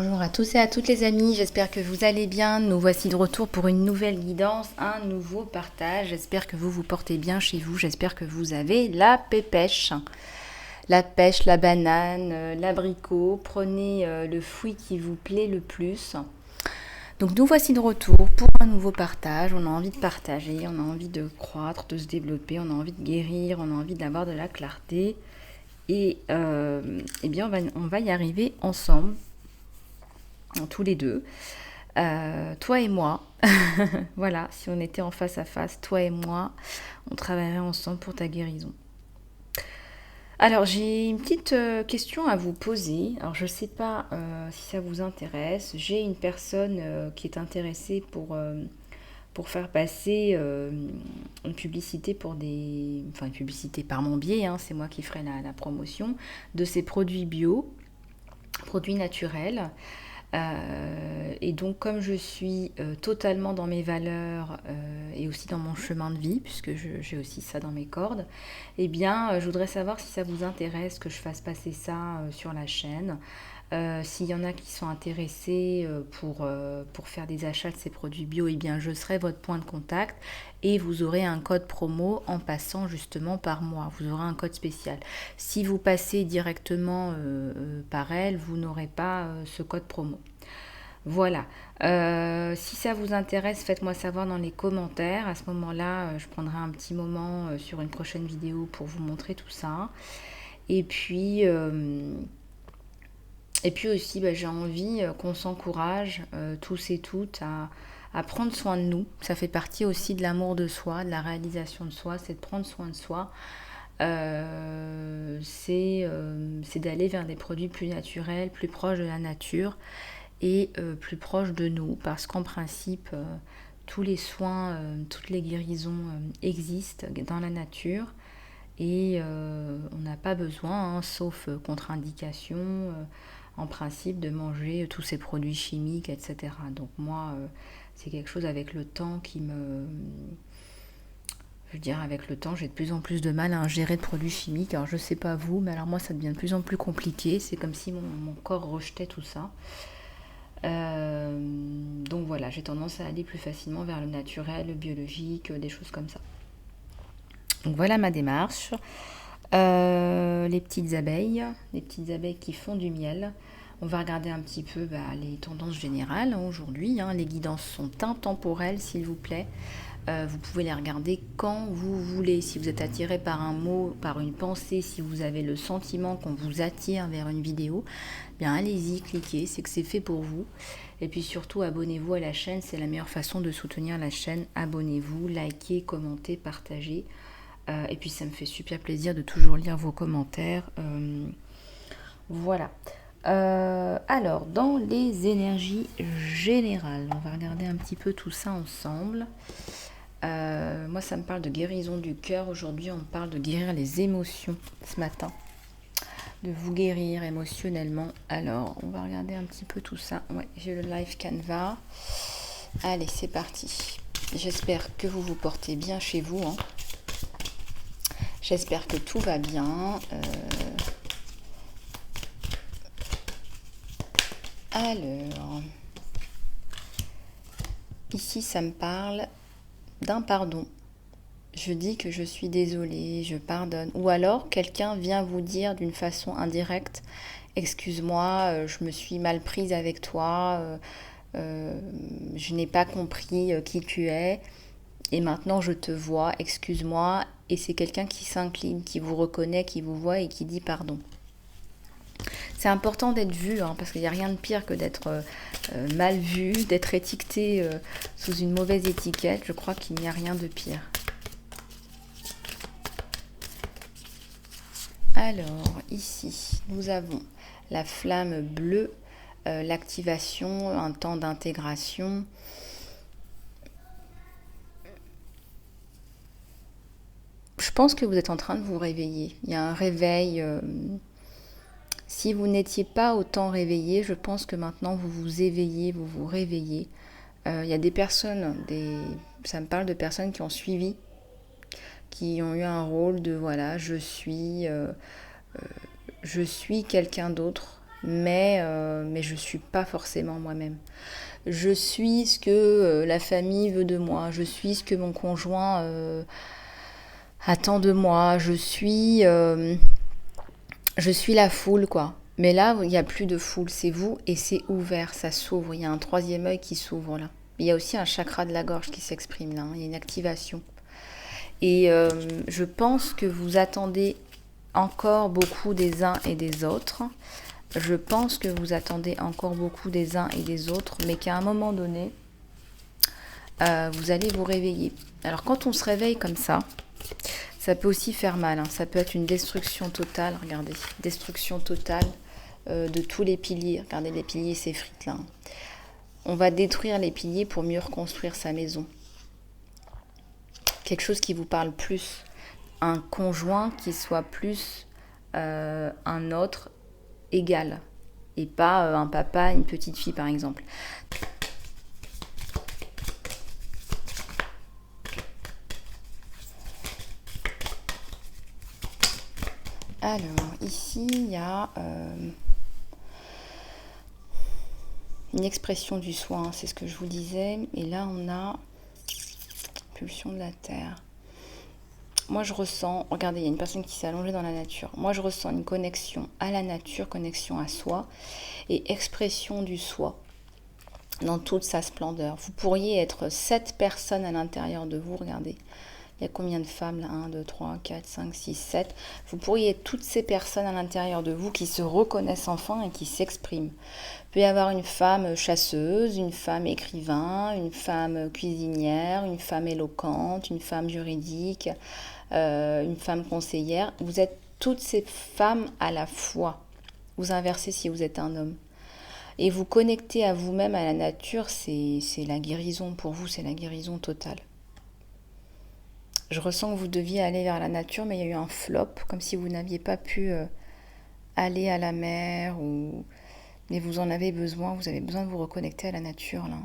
Bonjour à tous et à toutes les amis, j'espère que vous allez bien. Nous voici de retour pour une nouvelle guidance, un nouveau partage. J'espère que vous vous portez bien chez vous, j'espère que vous avez la pépèche. La pêche, la banane, l'abricot, prenez le fruit qui vous plaît le plus. Donc nous voici de retour pour un nouveau partage. On a envie de partager, on a envie de croître, de se développer, on a envie de guérir, on a envie d'avoir de la clarté. Et eh bien on va y arriver ensemble, tous les deux. Toi et moi, voilà, si on était en face à face, toi et moi, on travaillerait ensemble pour ta guérison. Alors, j'ai une petite question à vous poser. Alors, je ne sais pas si ça vous intéresse. J'ai une personne qui est intéressée pour faire passer une publicité pour des... Enfin, une publicité par mon biais, hein, c'est moi qui ferai la promotion de ces produits bio, produits naturels. Et donc comme je suis totalement dans mes valeurs et aussi dans mon chemin de vie, puisque j'ai aussi ça dans mes cordes, eh bien je voudrais savoir si ça vous intéresse que je fasse passer ça sur la chaîne. S'il y en a qui sont intéressés pour faire des achats de ces produits bio, eh bien je serai votre point de contact et vous aurez un code promo en passant justement par moi. Vous aurez un code spécial. Si vous passez directement par elle, vous n'aurez pas ce code promo. Voilà. Si ça vous intéresse, faites-moi savoir dans les commentaires. À ce moment-là, je prendrai un petit moment sur une prochaine vidéo pour vous montrer tout ça. Et puis... Et puis aussi, j'ai envie qu'on s'encourage tous et toutes à prendre soin de nous. Ça fait partie aussi de l'amour de soi, de la réalisation de soi, c'est de prendre soin de soi. C'est d'aller vers des produits plus naturels, plus proches de la nature et plus proches de nous. Parce qu'en principe, tous les soins, toutes les guérisons existent dans la nature. Et on n'a pas besoin, hein, sauf contre-indication, en principe, de manger tous ces produits chimiques, etc. Donc moi, c'est quelque chose avec le temps qui me... Je veux dire, avec le temps, j'ai de plus en plus de mal à ingérer de produits chimiques. Alors je sais pas vous, mais alors moi, ça devient de plus en plus compliqué. C'est comme si mon corps rejetait tout ça. Donc voilà, j'ai tendance à aller plus facilement vers le naturel, le biologique, des choses comme ça. Donc voilà ma démarche. Les petites abeilles qui font du miel. On va regarder un petit peu les tendances générales aujourd'hui. Les guidances sont intemporelles, s'il vous plaît. Vous pouvez les regarder quand vous voulez. Si vous êtes attiré par un mot, par une pensée, si vous avez le sentiment qu'on vous attire vers une vidéo, bien allez-y, cliquez, c'est que c'est fait pour vous. Et puis surtout, abonnez-vous à la chaîne, c'est la meilleure façon de soutenir la chaîne. Abonnez-vous, likez, commentez, partagez. Et puis ça me fait super plaisir de toujours lire vos commentaires. Voilà. Alors, dans les énergies générales, on va regarder un petit peu tout ça ensemble. Moi, ça me parle de guérison du cœur. Aujourd'hui, on me parle de guérir les émotions ce matin. De vous guérir émotionnellement. Alors, on va regarder un petit peu tout ça. Ouais, j'ai le live Canva. Allez, c'est parti. J'espère que vous vous portez bien chez vous, hein. J'espère que tout va bien. Alors, ici, ça me parle d'un pardon. Je dis que je suis désolée, je pardonne. Ou alors, quelqu'un vient vous dire d'une façon indirecte, excuse-moi, je me suis mal prise avec toi, je n'ai pas compris qui tu es. Et maintenant je te vois, excuse-moi. Et c'est quelqu'un qui s'incline, qui vous reconnaît, qui vous voit et qui dit pardon. C'est important d'être vu, hein, parce qu'il n'y a rien de pire que d'être mal vu, d'être étiqueté sous une mauvaise étiquette. Je crois qu'il n'y a rien de pire. Alors, ici, nous avons la flamme bleue, l'activation, un temps d'intégration. Je pense que vous êtes en train de vous réveiller. Il y a un réveil. Si vous n'étiez pas autant réveillé, je pense que maintenant vous vous éveillez, vous vous réveillez. Il y a des personnes, ça me parle de personnes qui ont suivi, qui ont eu un rôle de voilà, je suis quelqu'un d'autre mais je ne suis pas forcément moi-même. Je suis ce que la famille veut de moi, je suis ce que mon conjoint attend de moi, je suis la foule, quoi. Mais là, il n'y a plus de foule, c'est vous et c'est ouvert, ça s'ouvre. Il y a un troisième œil qui s'ouvre là. Il y a aussi un chakra de la gorge qui s'exprime là, hein. Il y a une activation. Et je pense que vous attendez encore beaucoup des uns et des autres. Je pense que vous attendez encore beaucoup des uns et des autres, mais qu'à un moment donné, vous allez vous réveiller. Alors quand on se réveille comme ça peut aussi faire mal, hein. Ça peut être une destruction totale, regardez, destruction totale de tous les piliers. Regardez, les piliers s'effritent là, hein. On va détruire les piliers pour mieux reconstruire sa maison. Quelque chose qui vous parle plus. Un conjoint qui soit plus un autre égal. Et pas un papa, une petite fille par exemple. Alors, ici, il y a une expression du soi, hein, c'est ce que je vous disais. Et là, on a pulsion de la terre. Moi, je ressens, regardez, il y a une personne qui s'est allongée dans la nature. Moi, je ressens une connexion à la nature, connexion à soi et expression du soi dans toute sa splendeur. Vous pourriez être 7 personnes à l'intérieur de vous, regardez. Il y a combien de femmes là? 1, 2, 3, 4, 5, 6, 7. Vous pourriez être toutes ces personnes à l'intérieur de vous qui se reconnaissent enfin et qui s'expriment. Il peut y avoir une femme chasseuse, une femme écrivain, une femme cuisinière, une femme éloquente, une femme juridique, une femme conseillère. Vous êtes toutes ces femmes à la fois. Vous inversez si vous êtes un homme. Et vous connectez à vous-même, à la nature, c'est la guérison pour vous, c'est la guérison totale. Je ressens que vous deviez aller vers la nature, mais il y a eu un flop, comme si vous n'aviez pas pu aller à la mer, mais vous en avez besoin, vous avez besoin de vous reconnecter à la nature, là.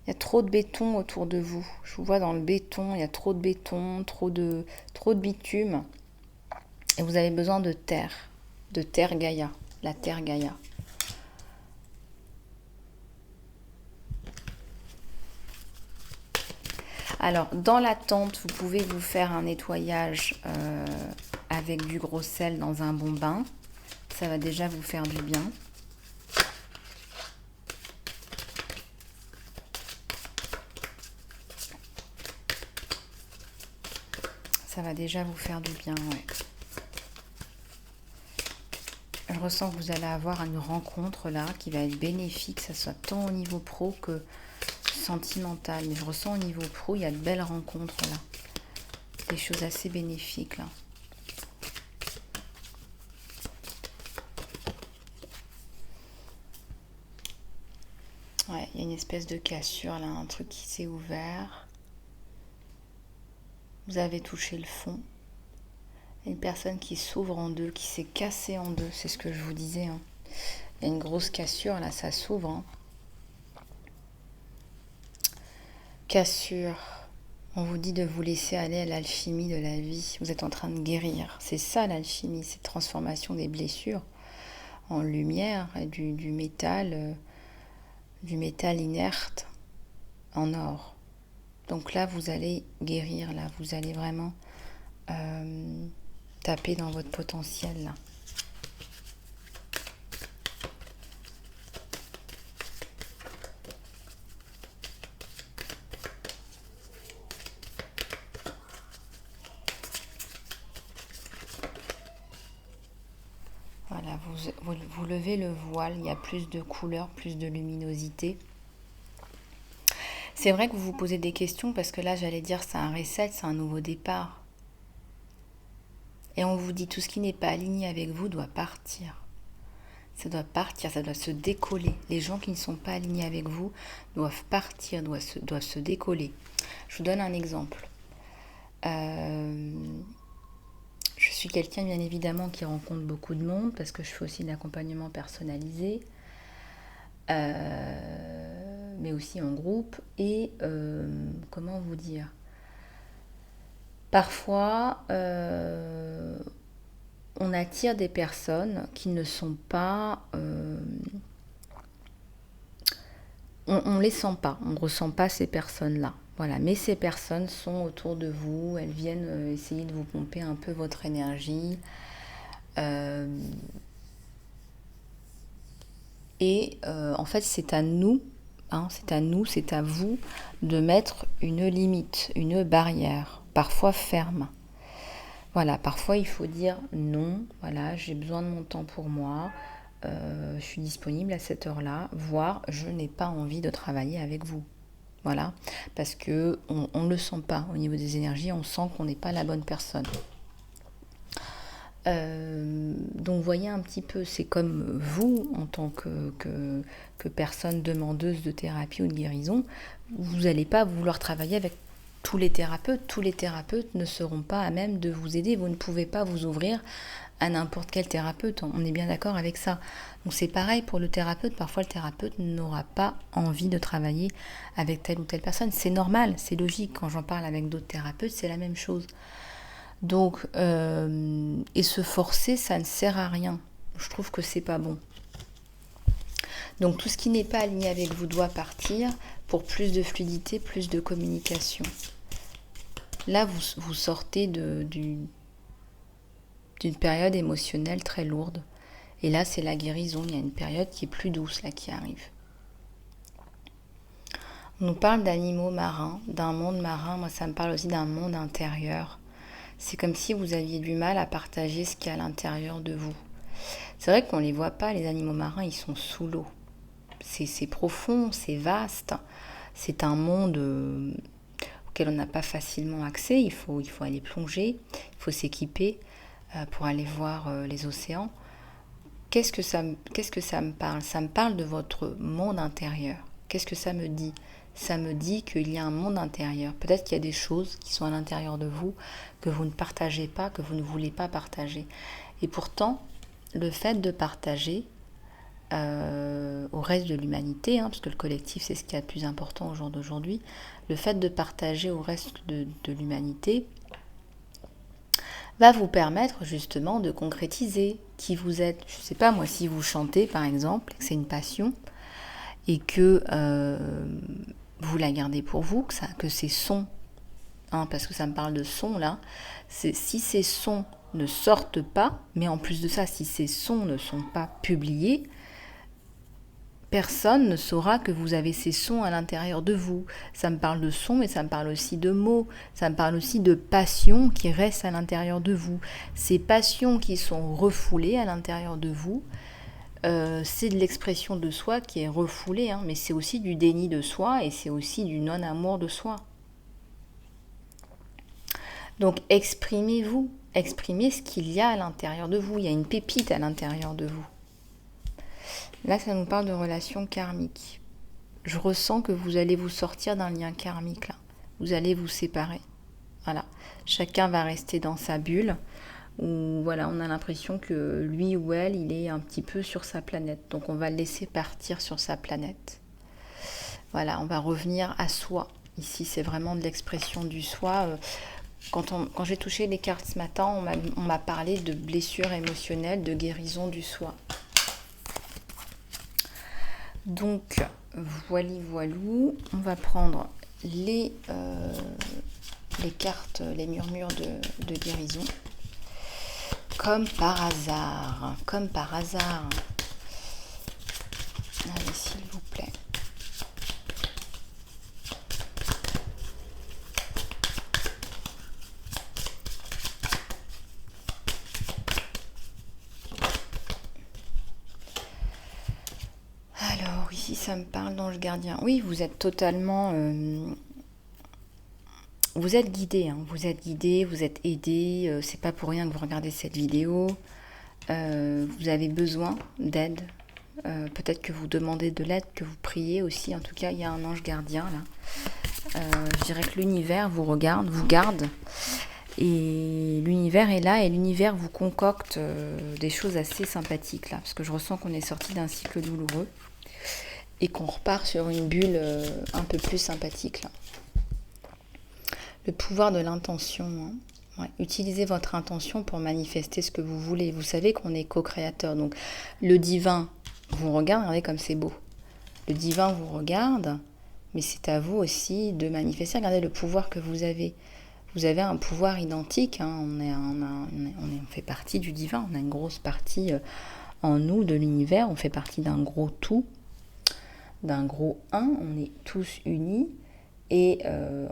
Il y a trop de béton autour de vous. Je vous vois dans le béton, il y a trop de béton, trop de bitume. Et vous avez besoin de terre Gaïa, la terre Gaïa. Alors, dans la tente, vous pouvez vous faire un nettoyage avec du gros sel dans un bon bain. Ça va déjà vous faire du bien. Ça va déjà vous faire du bien, ouais. Je ressens que vous allez avoir une rencontre là qui va être bénéfique, que ce soit tant au niveau pro que sentimental. Mais je ressens au niveau pro, il y a de belles rencontres là. Des choses assez bénéfiques là. Ouais, il y a une espèce de cassure là, un truc qui s'est ouvert. Vous avez touché le fond. Une personne qui s'ouvre en deux, qui s'est cassée en deux, c'est ce que je vous disais, hein. Il y a une grosse cassure là, ça s'ouvre, hein. Cassure. On vous dit de vous laisser aller à l'alchimie de la vie. Vous êtes en train de guérir. C'est ça l'alchimie, cette transformation des blessures en lumière, du métal inerte en or. Donc là, vous allez guérir, là, vous allez vraiment taper dans votre potentiel, là. Voilà, vous levez le voile, il y a plus de couleurs, plus de luminosité. C'est vrai que vous vous posez des questions parce que là, j'allais dire, c'est un reset, c'est un nouveau départ. Et on vous dit, tout ce qui n'est pas aligné avec vous doit partir. Ça doit partir, ça doit se décoller. Les gens qui ne sont pas alignés avec vous doivent partir, doivent se décoller. Je vous donne un exemple. Je suis quelqu'un, bien évidemment, qui rencontre beaucoup de monde parce que je fais aussi de l'accompagnement personnalisé, mais aussi en groupe. Et comment vous dire, parfois, on attire des personnes qui ne sont pas... on ne les sent pas, on ne ressent pas ces personnes-là. Voilà, mais ces personnes sont autour de vous, elles viennent essayer de vous pomper un peu votre énergie. En fait, c'est à nous, c'est à vous de mettre une limite, une barrière, parfois ferme. Voilà, parfois il faut dire non, voilà, j'ai besoin de mon temps pour moi, je suis disponible à cette heure-là, voire je n'ai pas envie de travailler avec vous. Voilà, parce que on ne le sent pas au niveau des énergies, on sent qu'on n'est pas la bonne personne. Donc voyez un petit peu, c'est comme vous en tant que personne demandeuse de thérapie ou de guérison, vous n'allez pas vouloir travailler avec tous les thérapeutes ne seront pas à même de vous aider, vous ne pouvez pas vous ouvrir à n'importe quel thérapeute, on est bien d'accord avec ça. Donc c'est pareil pour le thérapeute, parfois le thérapeute n'aura pas envie de travailler avec telle ou telle personne, c'est normal, c'est logique, quand j'en parle avec d'autres thérapeutes, c'est la même chose. Donc, et se forcer, ça ne sert à rien. Je trouve que c'est pas bon. Donc tout ce qui n'est pas aligné avec vous doit partir pour plus de fluidité, plus de communication. Là, vous sortez d'une période émotionnelle très lourde. Et là, c'est la guérison. Il y a une période qui est plus douce, là, qui arrive. On nous parle d'animaux marins, d'un monde marin. Moi, ça me parle aussi d'un monde intérieur. C'est comme si vous aviez du mal à partager ce qu'il y a à l'intérieur de vous. C'est vrai qu'on ne les voit pas, les animaux marins, ils sont sous l'eau. C'est profond, c'est vaste. C'est un monde auquel on n'a pas facilement accès. Il faut aller plonger, il faut s'équiper pour aller voir les océans. Qu'est-ce que ça me parle? Ça me parle de votre monde intérieur. Qu'est-ce que ça me dit? Ça me dit qu'il y a un monde intérieur. Peut-être qu'il y a des choses qui sont à l'intérieur de vous que vous ne partagez pas, que vous ne voulez pas partager. Et pourtant, le fait de partager au reste de l'humanité, parce que le collectif, c'est ce qui est le plus important au jour d'aujourd'hui, le fait de partager au reste de l'humanité va vous permettre justement de concrétiser qui vous êtes. Je ne sais pas, moi, si vous chantez, par exemple, que c'est une passion, et que vous la gardez pour vous, que ces sons, parce que ça me parle de sons là, si ces sons ne sortent pas, mais en plus de ça, si ces sons ne sont pas publiés, personne ne saura que vous avez ces sons à l'intérieur de vous. Ça me parle de sons, mais ça me parle aussi de mots, ça me parle aussi de passions qui restent à l'intérieur de vous. Ces passions qui sont refoulées à l'intérieur de vous, c'est de l'expression de soi qui est refoulée, mais c'est aussi du déni de soi et c'est aussi du non-amour de soi. Donc exprimez-vous, exprimez ce qu'il y a à l'intérieur de vous. Il y a une pépite à l'intérieur de vous. Là, ça nous parle de relations karmiques. Je ressens que vous allez vous sortir d'un lien karmique, là. Vous allez vous séparer. Voilà. Chacun va rester dans sa bulle. Où voilà, on a l'impression que lui ou elle, il est un petit peu sur sa planète. Donc on va le laisser partir sur sa planète. Voilà, on va revenir à soi. Ici, c'est vraiment de l'expression du soi. Quand j'ai touché les cartes ce matin, on m'a parlé de blessures émotionnelles, de guérison du soi. Donc, voilou, on va prendre les cartes, les murmures de guérison. Comme par hasard. Allez, s'il vous plaît. Alors, ici, ça me parle d'ange gardien. Oui, vous êtes totalement... vous êtes guidé, vous êtes aidé, c'est pas pour rien que vous regardez cette vidéo. Vous avez besoin d'aide. Peut-être que vous demandez de l'aide, que vous priez aussi. En tout cas, il y a un ange gardien là. Je dirais que l'univers vous regarde, vous garde. Et l'univers est là et l'univers vous concocte des choses assez sympathiques là. Parce que je ressens qu'on est sorti d'un cycle douloureux et qu'on repart sur une bulle un peu plus sympathique là. Le pouvoir de l'intention. Ouais, utilisez votre intention pour manifester ce que vous voulez. Vous savez qu'on est co-créateur. Donc le divin vous regarde, regardez comme c'est beau. Le divin vous regarde, mais c'est à vous aussi de manifester. Regardez le pouvoir que vous avez. Vous avez un pouvoir identique. Hein. On fait partie du divin. On a une grosse partie en nous, de l'univers. On fait partie d'un gros tout, d'un gros un. On est tous unis. Et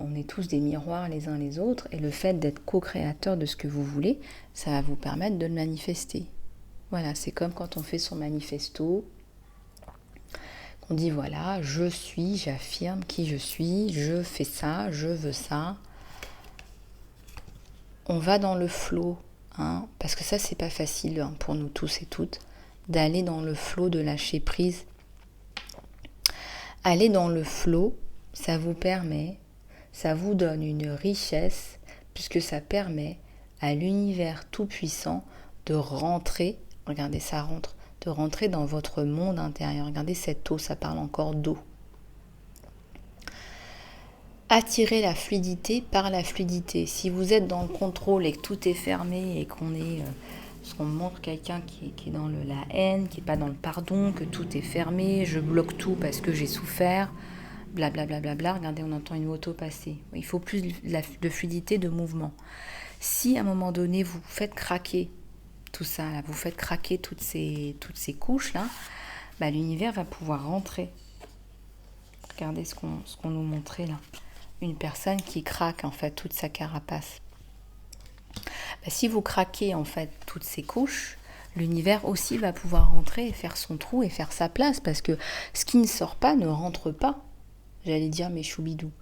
on est tous des miroirs les uns les autres. Et le fait d'être co-créateur de ce que vous voulez, ça va vous permettre de le manifester. Voilà, c'est comme quand on fait son manifesto. On dit voilà, je suis, j'affirme qui je suis, je fais ça, je veux ça. On va dans le flow, hein, parce que ça c'est pas facile hein, pour nous tous et toutes, d'aller dans le flow, de lâcher prise. Aller dans le flow, ça vous permet, ça vous donne une richesse, puisque ça permet à l'univers tout-puissant de rentrer, regardez ça rentre, de rentrer dans votre monde intérieur. Regardez cette eau, ça parle encore d'eau. Attirer la fluidité par la fluidité. Si vous êtes dans le contrôle et que tout est fermé et qu'on montre quelqu'un qui est dans la haine, qui n'est pas dans le pardon, que tout est fermé, je bloque tout parce que j'ai souffert, blablabla, bla bla bla, regardez, on entend une moto passer. Il faut plus de fluidité, de mouvement. Si à un moment donné, vous faites craquer tout ça, là, vous faites craquer toutes ces couches-là, bah, l'univers va pouvoir rentrer. Regardez ce qu'on nous montrait là. Une personne qui craque en fait toute sa carapace. Bah, si vous craquez en fait toutes ces couches, l'univers aussi va pouvoir rentrer et faire son trou et faire sa place, parce que ce qui ne sort pas ne rentre pas. J'allais dire mes choubidous.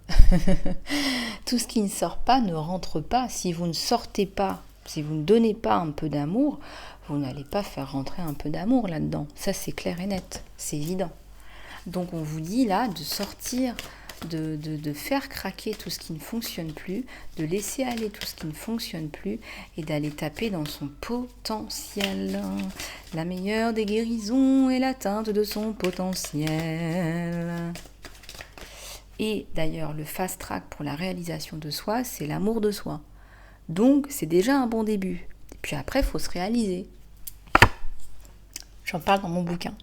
Tout ce qui ne sort pas ne rentre pas. Si vous ne sortez pas, si vous ne donnez pas un peu d'amour, vous n'allez pas faire rentrer un peu d'amour là-dedans. Ça c'est clair et net, c'est évident. Donc on vous dit là de sortir, de faire craquer tout ce qui ne fonctionne plus, de laisser aller tout ce qui ne fonctionne plus et d'aller taper dans son potentiel. La meilleure des guérisons est l'atteinte de son potentiel. Et d'ailleurs, le fast track pour la réalisation de soi, c'est l'amour de soi. Donc, c'est déjà un bon début. Et puis après, il faut se réaliser. J'en parle dans mon bouquin.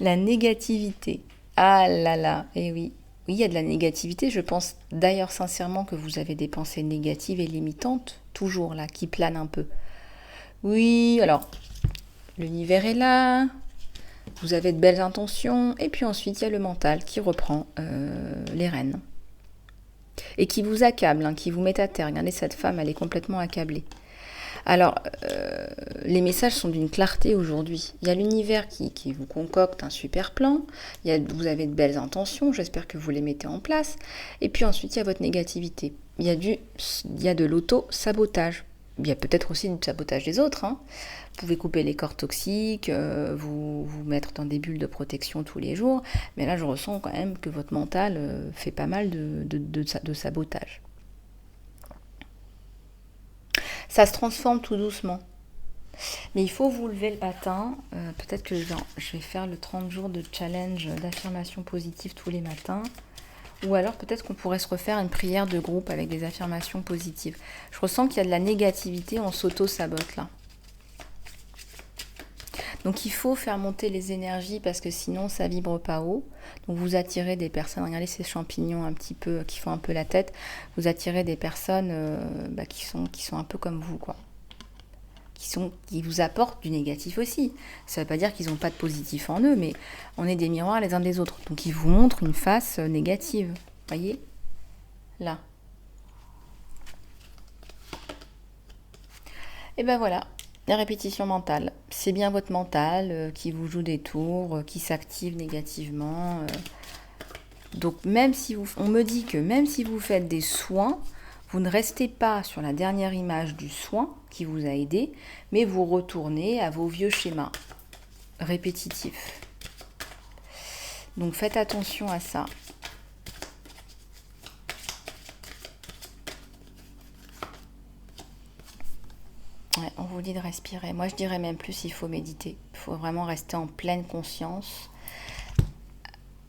La négativité. Ah là là, eh oui. Oui, il y a de la négativité. Je pense d'ailleurs sincèrement que vous avez des pensées négatives et limitantes, toujours là, qui planent un peu. Oui, alors, l'univers est là, vous avez de belles intentions, et puis ensuite, il y a le mental qui reprend les rênes. Et qui vous accable, hein, qui vous met à terre. Regardez, cette femme, elle est complètement accablée. Alors, les messages sont d'une clarté aujourd'hui. Il y a l'univers qui vous concocte un super plan. Vous avez de belles intentions, j'espère que vous les mettez en place. Et puis ensuite, il y a votre négativité. Il y a de l'auto-sabotage. Il y a peut-être aussi du sabotage des autres. Hein. Vous pouvez couper les cordes toxiques, vous mettre dans des bulles de protection tous les jours. Mais là, je ressens quand même que votre mental fait pas mal de sabotage. Ça se transforme tout doucement. Mais il faut vous lever le matin. Peut-être que je vais faire le 30 jours de challenge d'affirmation positive tous les matins. Ou alors peut-être qu'on pourrait se refaire une prière de groupe avec des affirmations positives. Je ressens qu'il y a de la négativité, on s'auto-sabote là. Donc il faut faire monter les énergies parce que sinon ça vibre pas haut. Donc vous attirez des personnes, regardez ces champignons un petit peu qui font un peu la tête. Vous attirez des personnes qui sont un peu comme vous quoi. Qui vous apportent du négatif aussi. Ça ne veut pas dire qu'ils n'ont pas de positif en eux, mais on est des miroirs les uns des autres. Donc ils vous montrent une face négative. Voyez ? Là. Et ben voilà. La répétition mentale, c'est bien votre mental qui vous joue des tours, qui s'active négativement. Donc on me dit que même si vous faites des soins, vous ne restez pas sur la dernière image du soin qui vous a aidé, mais vous retournez à vos vieux schémas répétitifs. Donc faites attention à ça. Ouais, on vous dit de respirer. Moi, je dirais même plus, il faut méditer. Il faut vraiment rester en pleine conscience,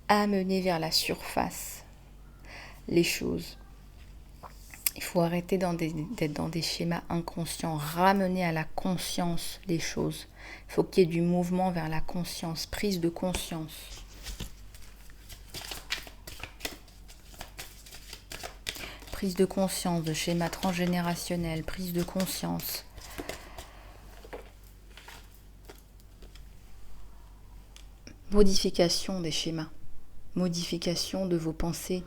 amener vers la surface les choses. Il faut arrêter d'être dans des schémas inconscients, ramener à la conscience les choses. Il faut qu'il y ait du mouvement vers la conscience, prise de conscience. Prise de conscience de schémas transgénérationnels, prise de conscience. Modification des schémas, modification de vos pensées.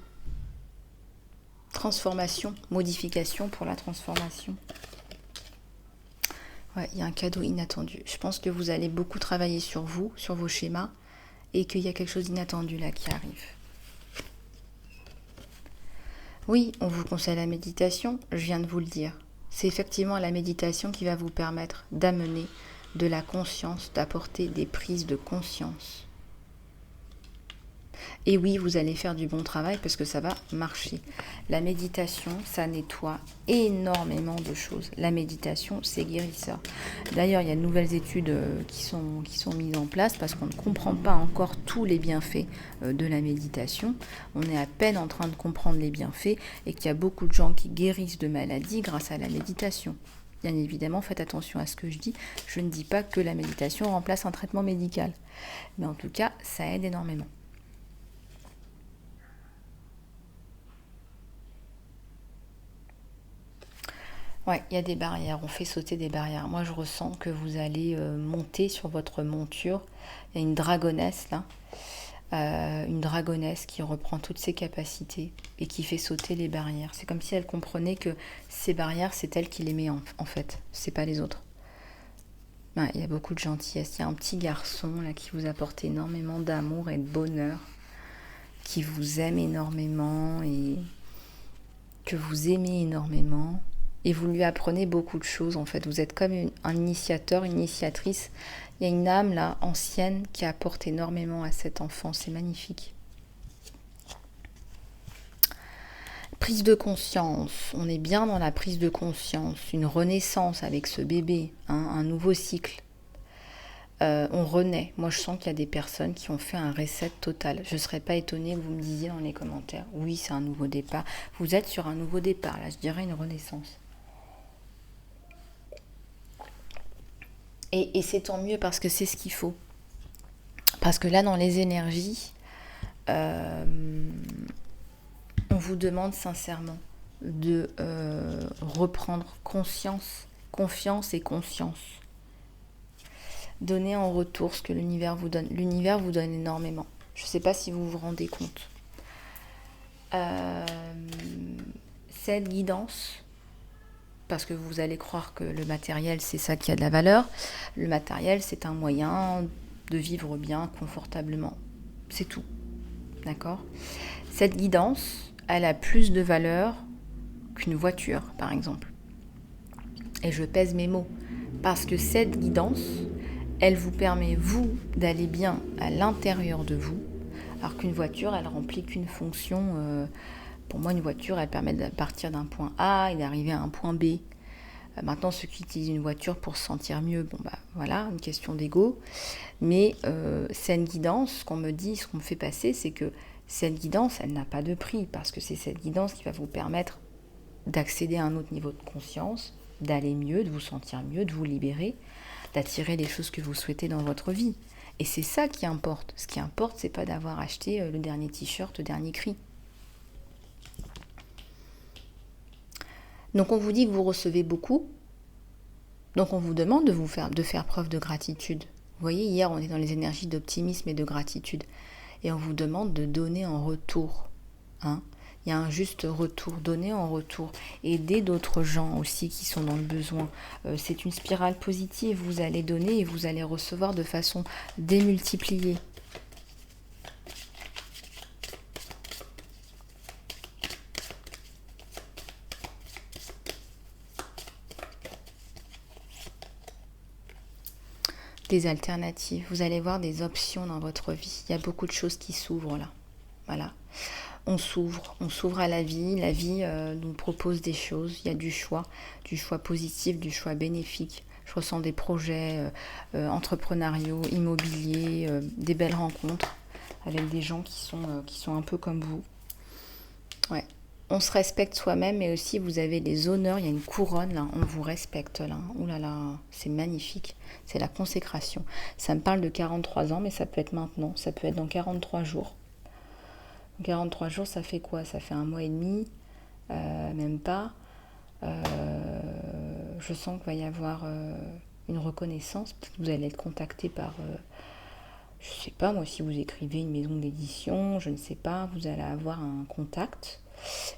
Transformation, modification pour la transformation. Ouais, il y a un cadeau inattendu. Je pense que vous allez beaucoup travailler sur vous, sur vos schémas, et qu'il y a quelque chose d'inattendu là qui arrive. Oui, on vous conseille la méditation, je viens de vous le dire. C'est effectivement la méditation qui va vous permettre d'amener de la conscience, d'apporter des prises de conscience. Et oui, vous allez faire du bon travail parce que ça va marcher. La méditation, ça nettoie énormément de choses. La méditation, c'est guérisseur. D'ailleurs, il y a de nouvelles études qui sont mises en place parce qu'on ne comprend pas encore tous les bienfaits de la méditation. On est à peine en train de comprendre les bienfaits et qu'il y a beaucoup de gens qui guérissent de maladies grâce à la méditation. Bien évidemment, faites attention à ce que je dis. Je ne dis pas que la méditation remplace un traitement médical. Mais en tout cas, ça aide énormément. Ouais, il y a des barrières, on fait sauter des barrières. Moi, je ressens que vous allez monter sur votre monture. Il y a une dragonesse là, une dragonesse qui reprend toutes ses capacités et qui fait sauter les barrières. C'est comme si elle comprenait que ces barrières, c'est elle qui les met en fait, c'est pas les autres. Ouais, il y a beaucoup de gentillesse. Il y a un petit garçon là qui vous apporte énormément d'amour et de bonheur, qui vous aime énormément et que vous aimez énormément. Et vous lui apprenez beaucoup de choses en fait. Vous êtes comme un initiateur, une initiatrice. Il y a une âme là, ancienne, qui apporte énormément à cet enfant. C'est magnifique. Prise de conscience. On est bien dans la prise de conscience. Une renaissance avec ce bébé. Un nouveau cycle. On renaît. Moi je sens qu'il y a des personnes qui ont fait un reset total. Je ne serais pas étonnée que vous me disiez dans les commentaires. Oui, c'est un nouveau départ. Vous êtes sur un nouveau départ. Là, je dirais une renaissance. Et c'est tant mieux parce que c'est ce qu'il faut. Parce que là, dans les énergies, on vous demande sincèrement de reprendre conscience, confiance et conscience. Donnez en retour ce que l'univers vous donne. L'univers vous donne énormément. Je ne sais pas si vous vous rendez compte. Cette guidance, parce que vous allez croire que le matériel, c'est ça qui a de la valeur. Le matériel, c'est un moyen de vivre bien, confortablement. C'est tout. D'accord ? Cette guidance, elle a plus de valeur qu'une voiture, par exemple. Et je pèse mes mots. Parce que cette guidance, elle vous permet, vous, d'aller bien à l'intérieur de vous, alors qu'une voiture, elle remplit qu'une fonction. Pour moi, une voiture, elle permet de partir d'un point A et d'arriver à un point B. Maintenant, ceux qui utilisent une voiture pour se sentir mieux, bon bah voilà, une question d'ego. Mais cette guidance, ce qu'on me dit, ce qu'on me fait passer, c'est que cette guidance, elle n'a pas de prix, parce que c'est cette guidance qui va vous permettre d'accéder à un autre niveau de conscience, d'aller mieux, de vous sentir mieux, de vous libérer, d'attirer les choses que vous souhaitez dans votre vie. Et c'est ça qui importe. Ce qui importe, c'est pas d'avoir acheté le dernier t-shirt, le dernier cri. Donc on vous dit que vous recevez beaucoup, donc on vous demande de faire preuve de gratitude. Vous voyez, hier on est dans les énergies d'optimisme et de gratitude, et on vous demande de donner en retour. Il y a un juste retour, donner en retour, aider d'autres gens aussi qui sont dans le besoin. C'est une spirale positive, vous allez donner et vous allez recevoir de façon démultipliée. Des alternatives, vous allez voir des options dans votre vie. Il y a beaucoup de choses qui s'ouvrent là. Voilà. On s'ouvre à la vie nous propose des choses, il y a du choix positif, du choix bénéfique. Je ressens des projets entrepreneuriaux, immobiliers, des belles rencontres avec des gens qui sont un peu comme vous. Ouais. on se respecte soi-même, mais aussi vous avez les honneurs, il y a une couronne là, on vous respecte là. Ouh là là, c'est magnifique, c'est la consécration. Ça me parle de 43 ans, mais ça peut être maintenant, ça peut être dans 43 jours. 43 jours, ça fait quoi? Ça fait un mois et demi, même pas. Je sens qu'il va y avoir une reconnaissance, peut-être que vous allez être contacté par, je sais pas moi, si vous écrivez une maison d'édition, je ne sais pas, vous allez avoir un contact,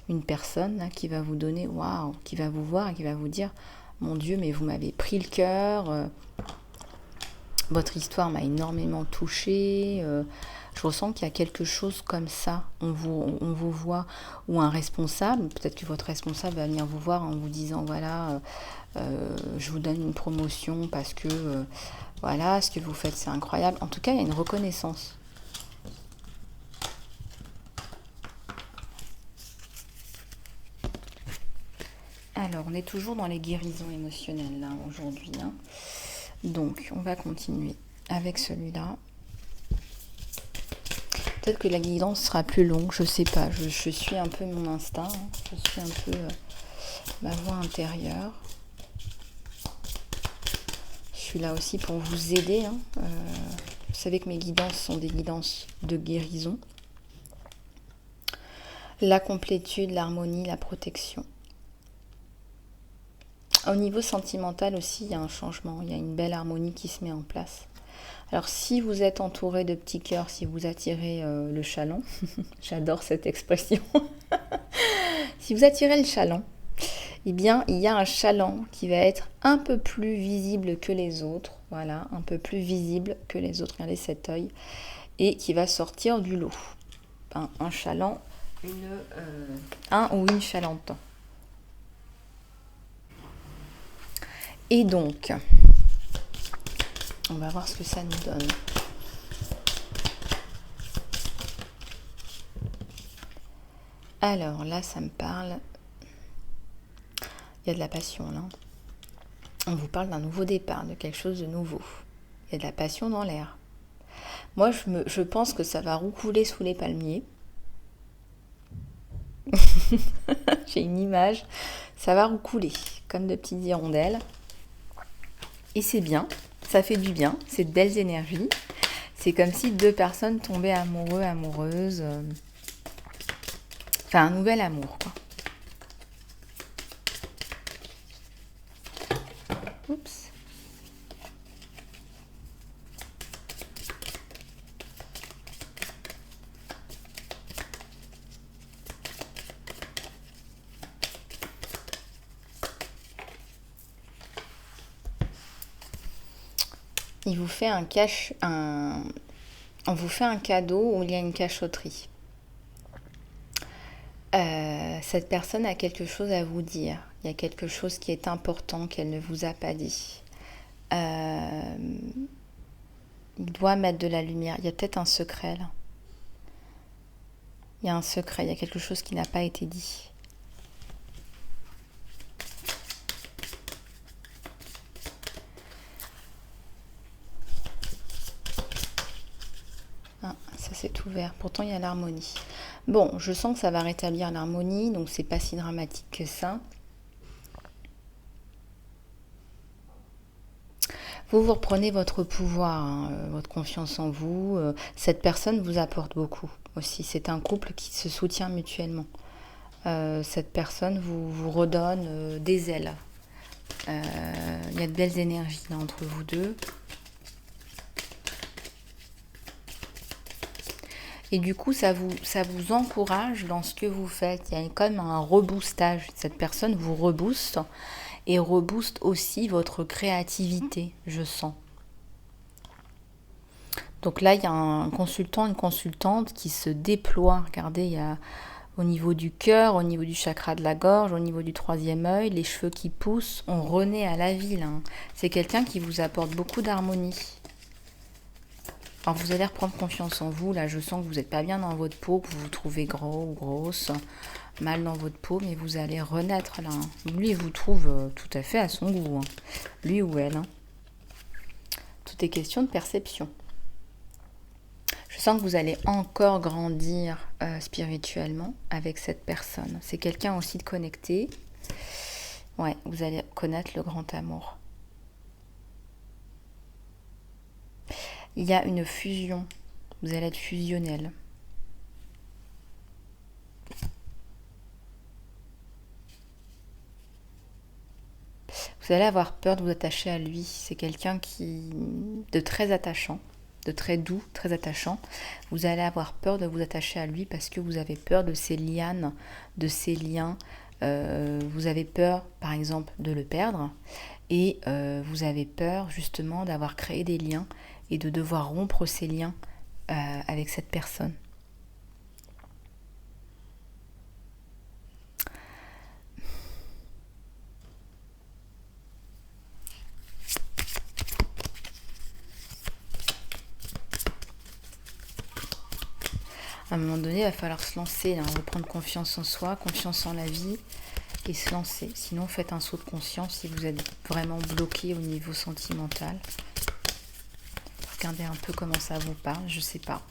une personne là, qui va vous donner, waouh, qui va vous voir et qui va vous dire, mon Dieu, mais vous m'avez pris le cœur, votre histoire m'a énormément touchée, je ressens qu'il y a quelque chose comme ça, on vous voit, ou un responsable, peut-être que votre responsable va venir vous voir en vous disant, voilà, je vous donne une promotion parce que, voilà, ce que vous faites c'est incroyable. En tout cas, il y a une reconnaissance. Alors, on est toujours dans les guérisons émotionnelles, là, aujourd'hui. Hein. Donc, on va continuer avec celui-là. Peut-être que la guidance sera plus longue, je sais pas. Je suis un peu mon instinct, hein. Je suis un peu ma voix intérieure. Je suis là aussi pour vous aider. Hein. Vous savez que mes guidances sont des guidances de guérison. La complétude, l'harmonie, la protection. Au niveau sentimental aussi, il y a un changement, il y a une belle harmonie qui se met en place. Alors si vous êtes entouré de petits cœurs, si vous attirez le chaland, j'adore cette expression, si vous attirez le chaland, eh bien il y a un chaland qui va être un peu plus visible que les autres, voilà, un peu plus visible que les autres, regardez cet œil, et qui va sortir du lot. Un chaland, un ou une chalante. Et donc, on va voir ce que ça nous donne. Alors là, ça me parle. Il y a de la passion là. On vous parle d'un nouveau départ, de quelque chose de nouveau. Il y a de la passion dans l'air. Moi, je pense que ça va roucouler sous les palmiers. J'ai une image. Ça va roucouler, comme de petites hirondelles. Et c'est bien, ça fait du bien, c'est de belles énergies. C'est comme si deux personnes tombaient amoureux, amoureuses. Enfin, un nouvel amour, quoi. Oups. Il vous fait on vous fait un cadeau où il y a une cachotterie. Cette personne a quelque chose à vous dire. Il y a quelque chose qui est important qu'elle ne vous a pas dit. Il doit mettre de la lumière. Il y a peut-être un secret là. Il y a un secret, il y a quelque chose qui n'a pas été dit. Ah, ça s'est ouvert. Pourtant, il y a l'harmonie. Bon, je sens que ça va rétablir l'harmonie, donc c'est pas si dramatique que ça. Vous reprenez votre pouvoir, hein, votre confiance en vous. Cette personne vous apporte beaucoup aussi. C'est un couple qui se soutient mutuellement. Cette personne vous redonne des ailes. Il y a de belles énergies là, entre vous deux. Et du coup, ça vous encourage dans ce que vous faites. Il y a comme un reboostage. Cette personne vous rebooste et rebooste aussi votre créativité, je sens. Donc là, il y a un consultant, une consultante qui se déploie. Regardez, il y a au niveau du cœur, au niveau du chakra de la gorge, au niveau du troisième œil, les cheveux qui poussent. On renaît à la vie, là. C'est quelqu'un qui vous apporte beaucoup d'harmonie. Alors vous allez reprendre confiance en vous. Là, je sens que vous n'êtes pas bien dans votre peau, que vous vous trouvez gros ou grosse, mal dans votre peau, mais vous allez renaître là. Lui, il vous trouve tout à fait à son goût. Hein. Lui ou elle. Hein. Tout est question de perception. Je sens que vous allez encore grandir spirituellement avec cette personne. C'est quelqu'un aussi de connecté. Ouais, vous allez connaître le grand amour. Il y a une fusion. Vous allez être fusionnel. Vous allez avoir peur de vous attacher à lui. C'est quelqu'un de très attachant, de très doux, très attachant. Vous allez avoir peur de vous attacher à lui parce que vous avez peur de ces lianes, de ces liens. Vous avez peur, par exemple, de le perdre. Et vous avez peur, justement, d'avoir créé des liens et de devoir rompre ces liens avec cette personne. À un moment donné, il va falloir se lancer, hein, reprendre confiance en soi, confiance en la vie et se lancer. Sinon, faites un saut de conscience si vous êtes vraiment bloqué au niveau sentimental. Regardez un peu comment ça vous parle, je sais pas.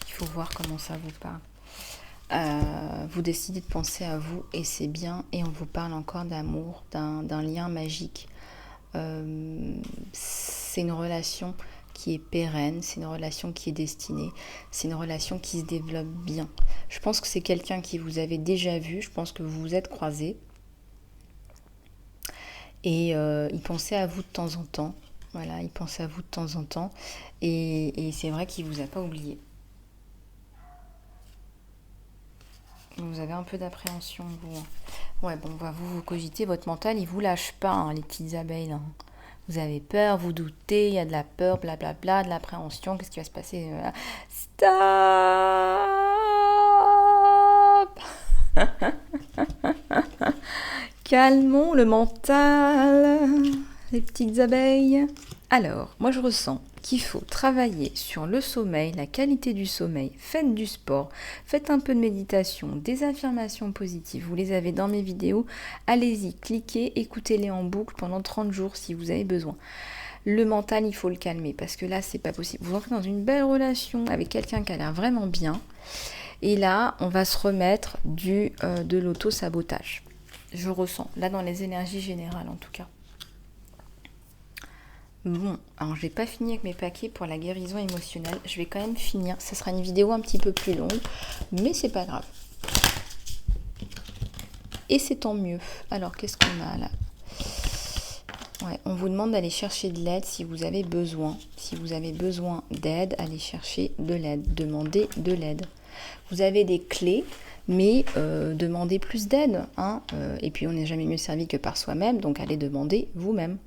Il faut voir comment ça vous parle. Vous décidez de penser à vous et c'est bien. Et on vous parle encore d'amour, d'un lien magique. C'est une relation qui est pérenne, c'est une relation qui est destinée, c'est une relation qui se développe bien. Je pense que c'est quelqu'un qui vous avez déjà vu, je pense que vous vous êtes croisés. Et il pensait à vous de temps en temps. Voilà, il pensait à vous de temps en temps. Et c'est vrai qu'il ne vous a pas oublié. Vous avez un peu d'appréhension, vous. Ouais, bon, vous cogitez, votre mental, il vous lâche pas, hein, les petites abeilles. Hein. Vous avez peur, vous doutez, il y a de la peur, blablabla, de l'appréhension, qu'est-ce qui va se passer? Stop. Calmons le mental, les petites abeilles. Alors, moi je ressens qu'il faut travailler sur le sommeil, la qualité du sommeil. Faites du sport, faites un peu de méditation, des affirmations positives. Vous les avez dans mes vidéos. Allez-y, cliquez, écoutez-les en boucle pendant 30 jours si vous avez besoin. Le mental, il faut le calmer parce que là, c'est pas possible. Vous entrez dans une belle relation avec quelqu'un qui a l'air vraiment bien. Et là, on va se remettre de l'auto-sabotage. Je ressens, là dans les énergies générales en tout cas. Bon, alors je n'ai pas fini avec mes paquets pour la guérison émotionnelle. Je vais quand même finir. Ce sera une vidéo un petit peu plus longue, mais c'est pas grave. Et c'est tant mieux. Alors, qu'est-ce qu'on a là? Ouais, on vous demande d'aller chercher de l'aide si vous avez besoin. Si vous avez besoin d'aide, allez chercher de l'aide. Demandez de l'aide. Vous avez des clés, mais demandez plus d'aide. Hein, et puis, on n'est jamais mieux servi que par soi-même, donc allez demander vous-même.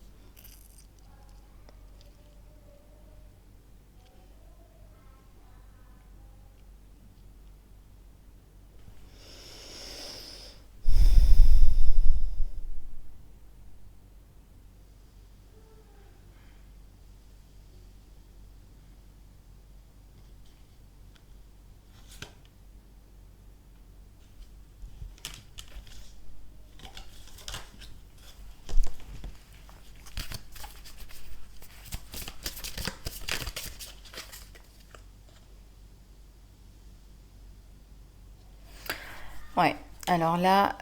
Ouais, alors là,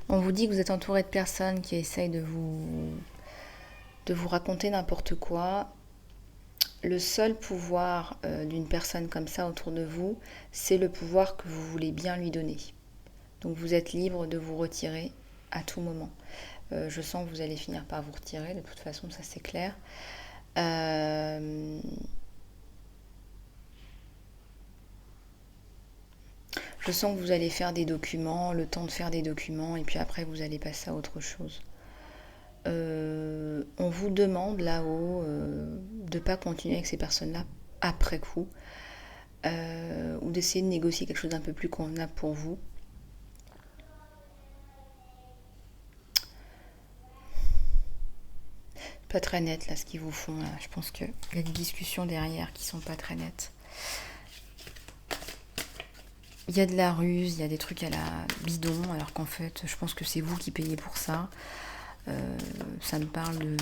on vous dit que vous êtes entouré de personnes qui essayent de vous raconter n'importe quoi. Le seul pouvoir d'une personne comme ça autour de vous, c'est le pouvoir que vous voulez bien lui donner. Donc vous êtes libre de vous retirer à tout moment. Je sens que vous allez finir par vous retirer, de toute façon, ça c'est clair. Je sens que vous allez faire des documents, le temps de faire des documents, et puis après vous allez passer à autre chose. On vous demande là-haut de ne pas continuer avec ces personnes-là après coup, ou d'essayer de négocier quelque chose d'un peu plus convenable pour vous. Pas très net là ce qu'ils vous font là. Je pense qu'il y a des discussions derrière qui sont pas très nettes. Il y a de la ruse, il y a des trucs à la bidon, alors qu'en fait, je pense que c'est vous qui payez pour ça. Ça me parle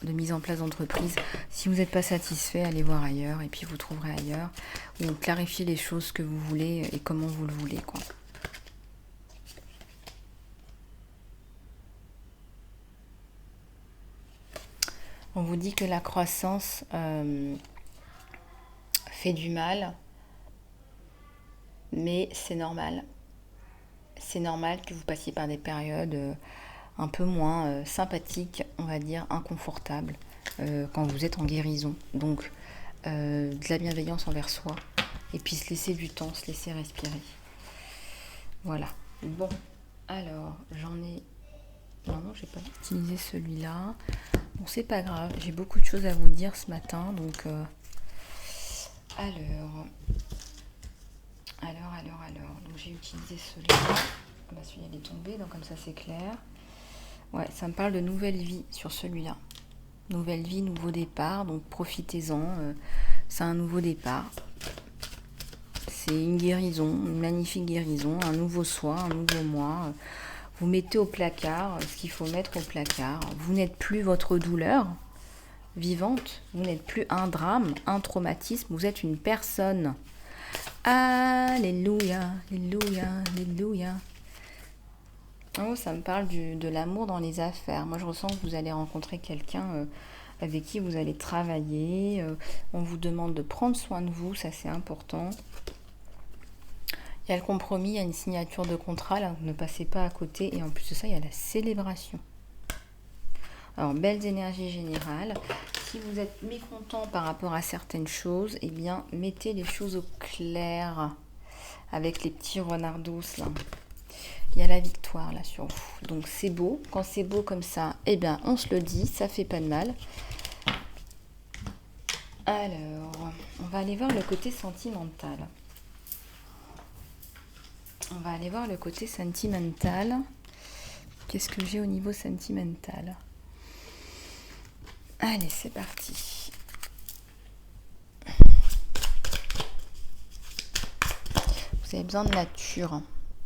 de mise en place d'entreprise. Si vous n'êtes pas satisfait, allez voir ailleurs et puis vous trouverez ailleurs. Ou clarifiez les choses que vous voulez et comment vous le voulez, quoi. On vous dit que la croissance fait du mal, mais c'est normal. C'est normal que vous passiez par des périodes un peu moins sympathiques, on va dire, inconfortables, quand vous êtes en guérison. Donc, de la bienveillance envers soi, et puis se laisser du temps, se laisser respirer. Voilà. Bon, alors, j'en ai... Non, j'ai pas utilisé celui-là. Bon, c'est pas grave, j'ai beaucoup de choses à vous dire ce matin, donc... Alors, donc j'ai utilisé celui-là. Bah, celui-là il est tombé, donc comme ça c'est clair. Ouais, ça me parle de nouvelle vie sur celui-là. Nouvelle vie, nouveau départ, donc profitez-en. C'est un nouveau départ. C'est une guérison, une magnifique guérison, un nouveau soi, un nouveau moi. Vous mettez au placard ce qu'il faut mettre au placard. Vous n'êtes plus votre douleur vivante, vous n'êtes plus un drame, un traumatisme, vous êtes une personne. Alléluia, alléluia, alléluia. Oh, ça me parle de l'amour dans les affaires. Moi, je ressens que vous allez rencontrer quelqu'un avec qui vous allez travailler. On vous demande de prendre soin de vous, ça c'est important. Il y a le compromis, il y a une signature de contrat, là, ne passez pas à côté. Et en plus de ça, il y a la célébration. Alors, belles énergies générales. Si vous êtes mécontent par rapport à certaines choses, eh bien, mettez les choses au clair avec les petits renardos, là. Il y a la victoire, là, sur vous. Donc, c'est beau. Quand c'est beau comme ça, eh bien, on se le dit, ça fait pas de mal. Alors, on va aller voir le côté sentimental. On va aller voir le côté sentimental. Qu'est-ce que j'ai au niveau sentimental ? Allez, c'est parti. Vous avez besoin de nature.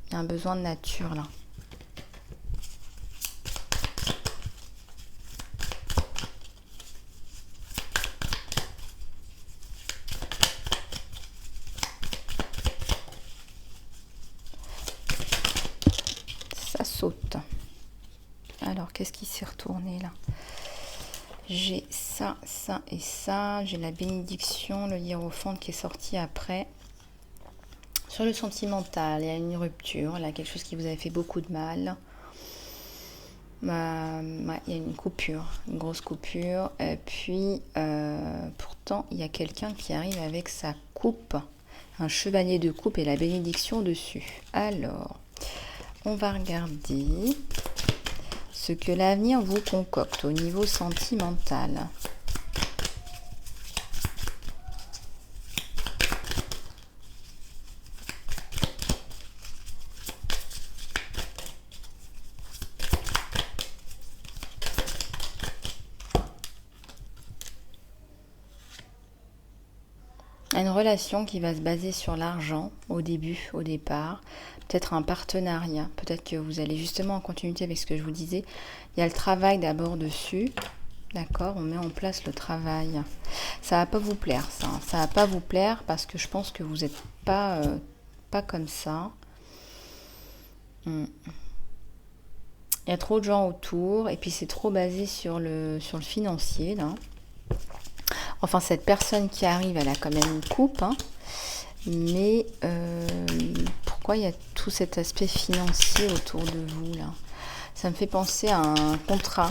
Il y a un besoin de nature, là. Ça saute. Alors, qu'est-ce qui s'est retourné, là ? J'ai ça, ça et ça. J'ai la bénédiction, le hiérophant qui est sorti après. Sur le sentimental, il y a une rupture, là, quelque chose qui vous avait fait beaucoup de mal. Ouais, il y a une coupure, une grosse coupure. Et puis, pourtant, il y a quelqu'un qui arrive avec sa coupe, un chevalier de coupe et la bénédiction dessus. Alors, on va regarder ce que l'avenir vous concocte au niveau sentimental. Une relation qui va se baser sur l'argent au début, au départ, peut-être un partenariat, peut-être que vous allez justement en continuité avec ce que je vous disais. Il y a le travail d'abord dessus, d'accord, on met en place le travail. Ça va pas vous plaire, ça va pas vous plaire parce que je pense que vous n'êtes pas comme ça. Il y a trop de gens autour et puis c'est trop basé sur le financier, là. Enfin, cette personne qui arrive, elle a quand même une coupe, hein. Mais pourquoi il y a tout cet aspect financier autour de vous, là ? Ça me fait penser à un contrat.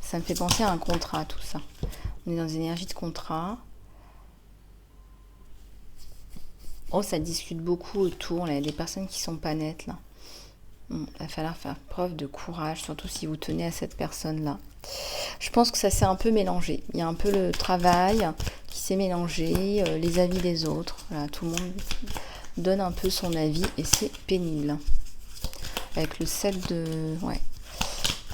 Ça me fait penser à un contrat, tout ça. On est dans des énergies de contrat. Oh, ça discute beaucoup autour, là. Il y a des personnes qui sont pas nettes, là. Il va falloir faire preuve de courage, surtout si vous tenez à cette personne-là. Je pense que ça s'est un peu mélangé. Il y a un peu le travail qui s'est mélangé, les avis des autres. Voilà, tout le monde donne un peu son avis et c'est pénible. Avec le 7 de... Ouais.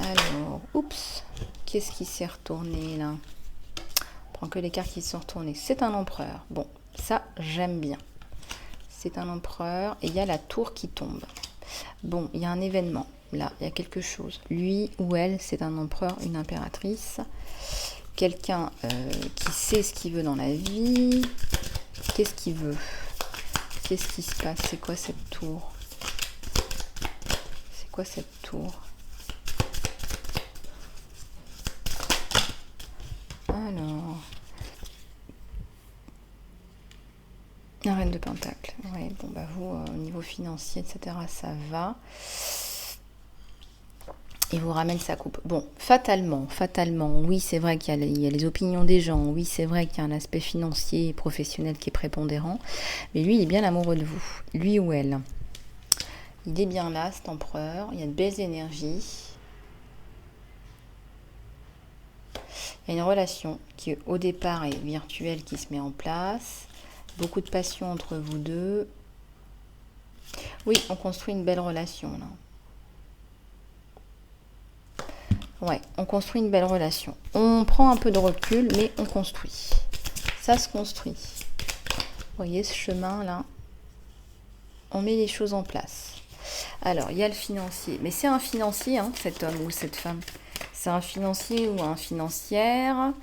Alors, oups. Qu'est-ce qui s'est retourné, là ? On prend que les cartes qui sont retournées. C'est un empereur. Bon, ça, j'aime bien. C'est un empereur et il y a la tour qui tombe. Bon, il y a un événement. Là, il y a quelque chose. Lui ou elle, c'est un empereur, une impératrice. Quelqu'un qui sait ce qu'il veut dans la vie. Qu'est-ce qu'il veut? Qu'est-ce qui se passe? C'est quoi cette tour? C'est quoi cette tour? Alors... La reine de Pentacle. Ouais, bon, bah vous, au niveau financier, etc., ça va. Il vous ramène sa coupe. Bon, fatalement, oui, c'est vrai qu'il y a les opinions des gens. Oui, c'est vrai qu'il y a un aspect financier et professionnel qui est prépondérant. Mais lui, il est bien amoureux de vous. Lui ou elle. Il est bien là, cet empereur. Il y a de belles énergies. Il y a une relation qui, au départ, est virtuelle, qui se met en place. Beaucoup de passion entre vous deux. Oui, on construit une belle relation, là. Ouais, on construit une belle relation. On prend un peu de recul, mais on construit. Ça se construit. Vous voyez ce chemin-là? On met les choses en place. Alors, il y a le financier. Mais c'est un financier, hein, cet homme ou cette femme. C'est un financier ou un financière.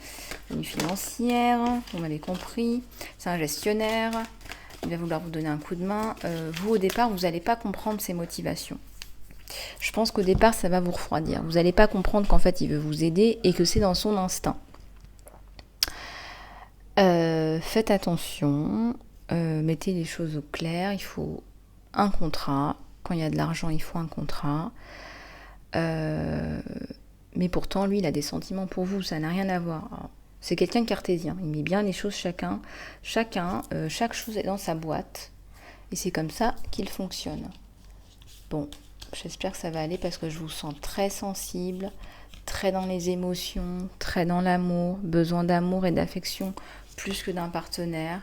Une financière, vous m'avez compris. C'est un gestionnaire. Il va vouloir vous donner un coup de main. Vous, au départ, vous n'allez pas comprendre ses motivations. Je pense qu'au départ, ça va vous refroidir. Vous n'allez pas comprendre qu'en fait, il veut vous aider et que c'est dans son instinct. Faites attention. Mettez les choses au clair. Il faut un contrat. Quand il y a de l'argent, il faut un contrat. Mais pourtant, lui, il a des sentiments pour vous. Ça n'a rien à voir. Alors, c'est quelqu'un de cartésien. Il met bien les choses chaque chose est dans sa boîte. Et c'est comme ça qu'il fonctionne. Bon, j'espère que ça va aller parce que je vous sens très sensible, très dans les émotions, très dans l'amour, besoin d'amour et d'affection plus que d'un partenaire.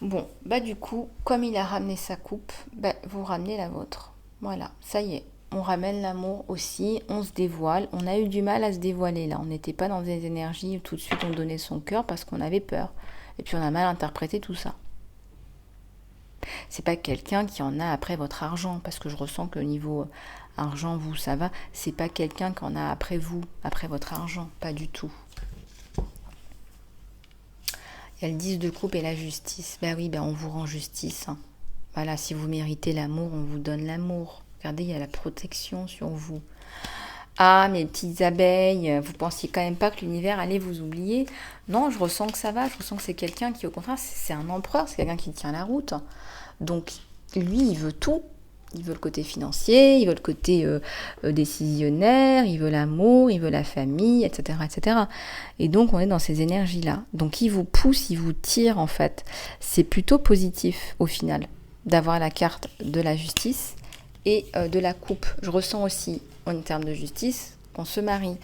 Bon, bah du coup, comme il a ramené sa coupe, bah, vous ramenez la vôtre. Voilà, ça y est, on ramène l'amour aussi, on se dévoile. On a eu du mal à se dévoiler là, on n'était pas dans des énergies où tout de suite on donnait son cœur parce qu'on avait peur. Et puis on a mal interprété tout ça. C'est pas quelqu'un qui en a après votre argent, parce que je ressens que le niveau argent, vous, ça va. C'est pas quelqu'un qui en a après vous, après votre argent, pas du tout. Il y a le 10 de coupe et la justice. Ben oui, on vous rend justice. Hein. Voilà, si vous méritez l'amour, on vous donne l'amour. Regardez, il y a la protection sur vous. Ah, mes petites abeilles, vous pensiez quand même pas que l'univers allait vous oublier? Non, je ressens que ça va. Je ressens que c'est quelqu'un qui, au contraire, c'est un empereur. C'est quelqu'un qui tient la route. Donc, lui, il veut tout. Il veut le côté financier, il veut le côté décisionnaire, il veut l'amour, il veut la famille, etc., etc. Et donc, on est dans ces énergies-là. Donc, il vous pousse, il vous tire, en fait. C'est plutôt positif, au final, d'avoir la carte de la justice et de la coupe. Je ressens aussi, en termes de justice, qu'on se marie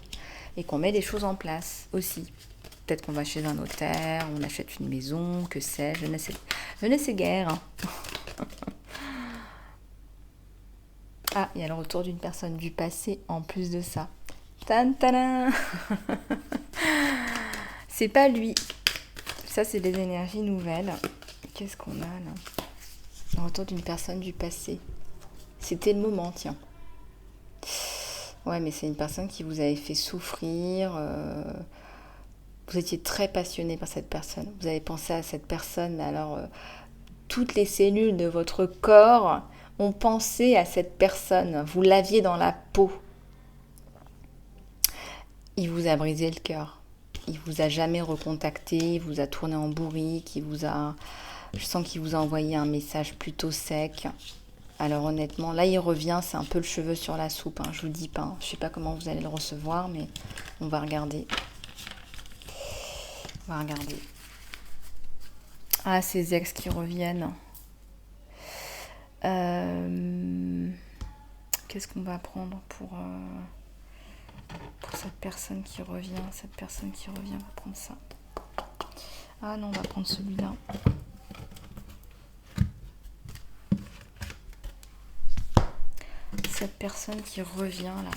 et qu'on met des choses en place aussi. Peut-être qu'on va chez un notaire, on achète une maison, que sais-je, je ne sais guère. Ah, il y a le retour d'une personne du passé en plus de ça. Tantana. C'est pas lui. Ça, c'est des énergies nouvelles. Qu'est-ce qu'on a là? Le retour d'une personne du passé. C'était le moment, tiens. Ouais, mais c'est une personne qui vous avait fait souffrir. Vous étiez très passionné par cette personne. Vous avez pensé à cette personne, mais alors toutes les cellules de votre corps ont pensé à cette personne. Vous l'aviez dans la peau. Il vous a brisé le cœur. Il vous a jamais recontacté. Il vous a tourné en bourrique. Je sens qu'il vous a envoyé un message plutôt sec. Alors honnêtement, là il revient, c'est un peu le cheveu sur la soupe. Hein, je vous dis pas. Je sais pas comment vous allez le recevoir, mais on va regarder. On va regarder. Ah, ces ex qui reviennent. Qu'est-ce qu'on va prendre pour cette personne qui revient? Cette personne qui revient, on va prendre ça. Ah non, on va prendre celui-là. Cette personne qui revient là.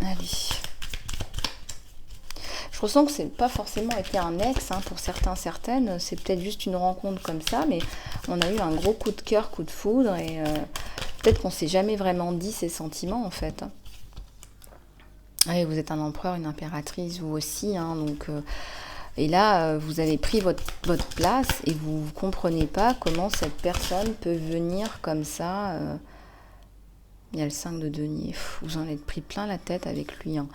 Allez. ressens que c'est pas forcément été un ex, hein, pour certains, certaines. C'est peut-être juste une rencontre comme ça, mais on a eu un gros coup de cœur, coup de foudre, et peut-être qu'on s'est jamais vraiment dit ses sentiments, en fait. Hein. Ouais, vous êtes un empereur, une impératrice, vous aussi, hein, donc... et là, vous avez pris votre place et vous ne comprenez pas comment cette personne peut venir comme ça. Il y a le 5 de denier. Vous en êtes pris plein la tête avec lui. Hein.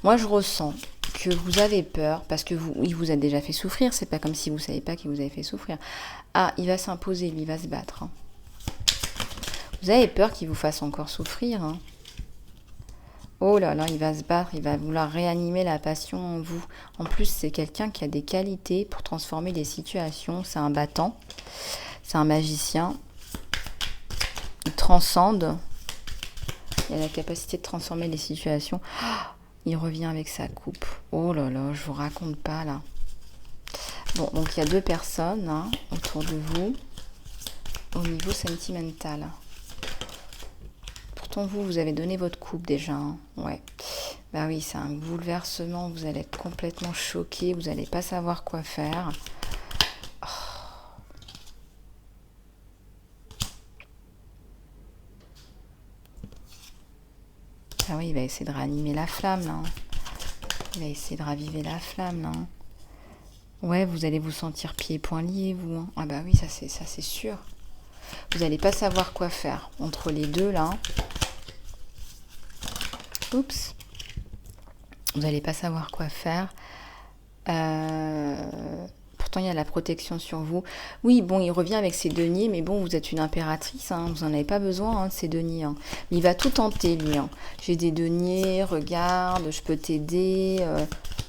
Moi, je ressens que vous avez peur parce que il vous a déjà fait souffrir. C'est pas comme si vous ne savez pas qu'il vous avait fait souffrir. Ah, il va s'imposer, lui, il va se battre. Hein. Vous avez peur qu'il vous fasse encore souffrir. Hein. Oh là là, il va se battre, il va vouloir réanimer la passion en vous. En plus, c'est quelqu'un qui a des qualités pour transformer les situations. C'est un battant, c'est un magicien. Il transcende. Il a la capacité de transformer les situations. Il revient avec sa coupe. Oh là là, je vous raconte pas là. Bon, donc il y a 2 personnes hein, autour de vous au niveau sentimental. Pourtant, vous avez donné votre coupe déjà. Hein. Ouais. Bah oui, c'est un bouleversement. Vous allez être complètement choqué. Vous n'allez pas savoir quoi faire. Oh. Ah oui, il va essayer de ranimer la flamme, là. Il va essayer de raviver la flamme, là. Ouais, vous allez vous sentir pieds et poings liés, vous. Hein. Ah bah oui, ça c'est sûr. Vous n'allez pas savoir quoi faire entre les deux, là. Oups. Vous n'allez pas savoir quoi faire. Pourtant, il y a la protection sur vous. Oui, bon, il revient avec ses deniers, mais bon, vous êtes une impératrice, hein, vous n'en avez pas besoin hein, de ces deniers. Hein. Mais il va tout tenter, lui. Hein. J'ai des deniers, regarde, je peux t'aider.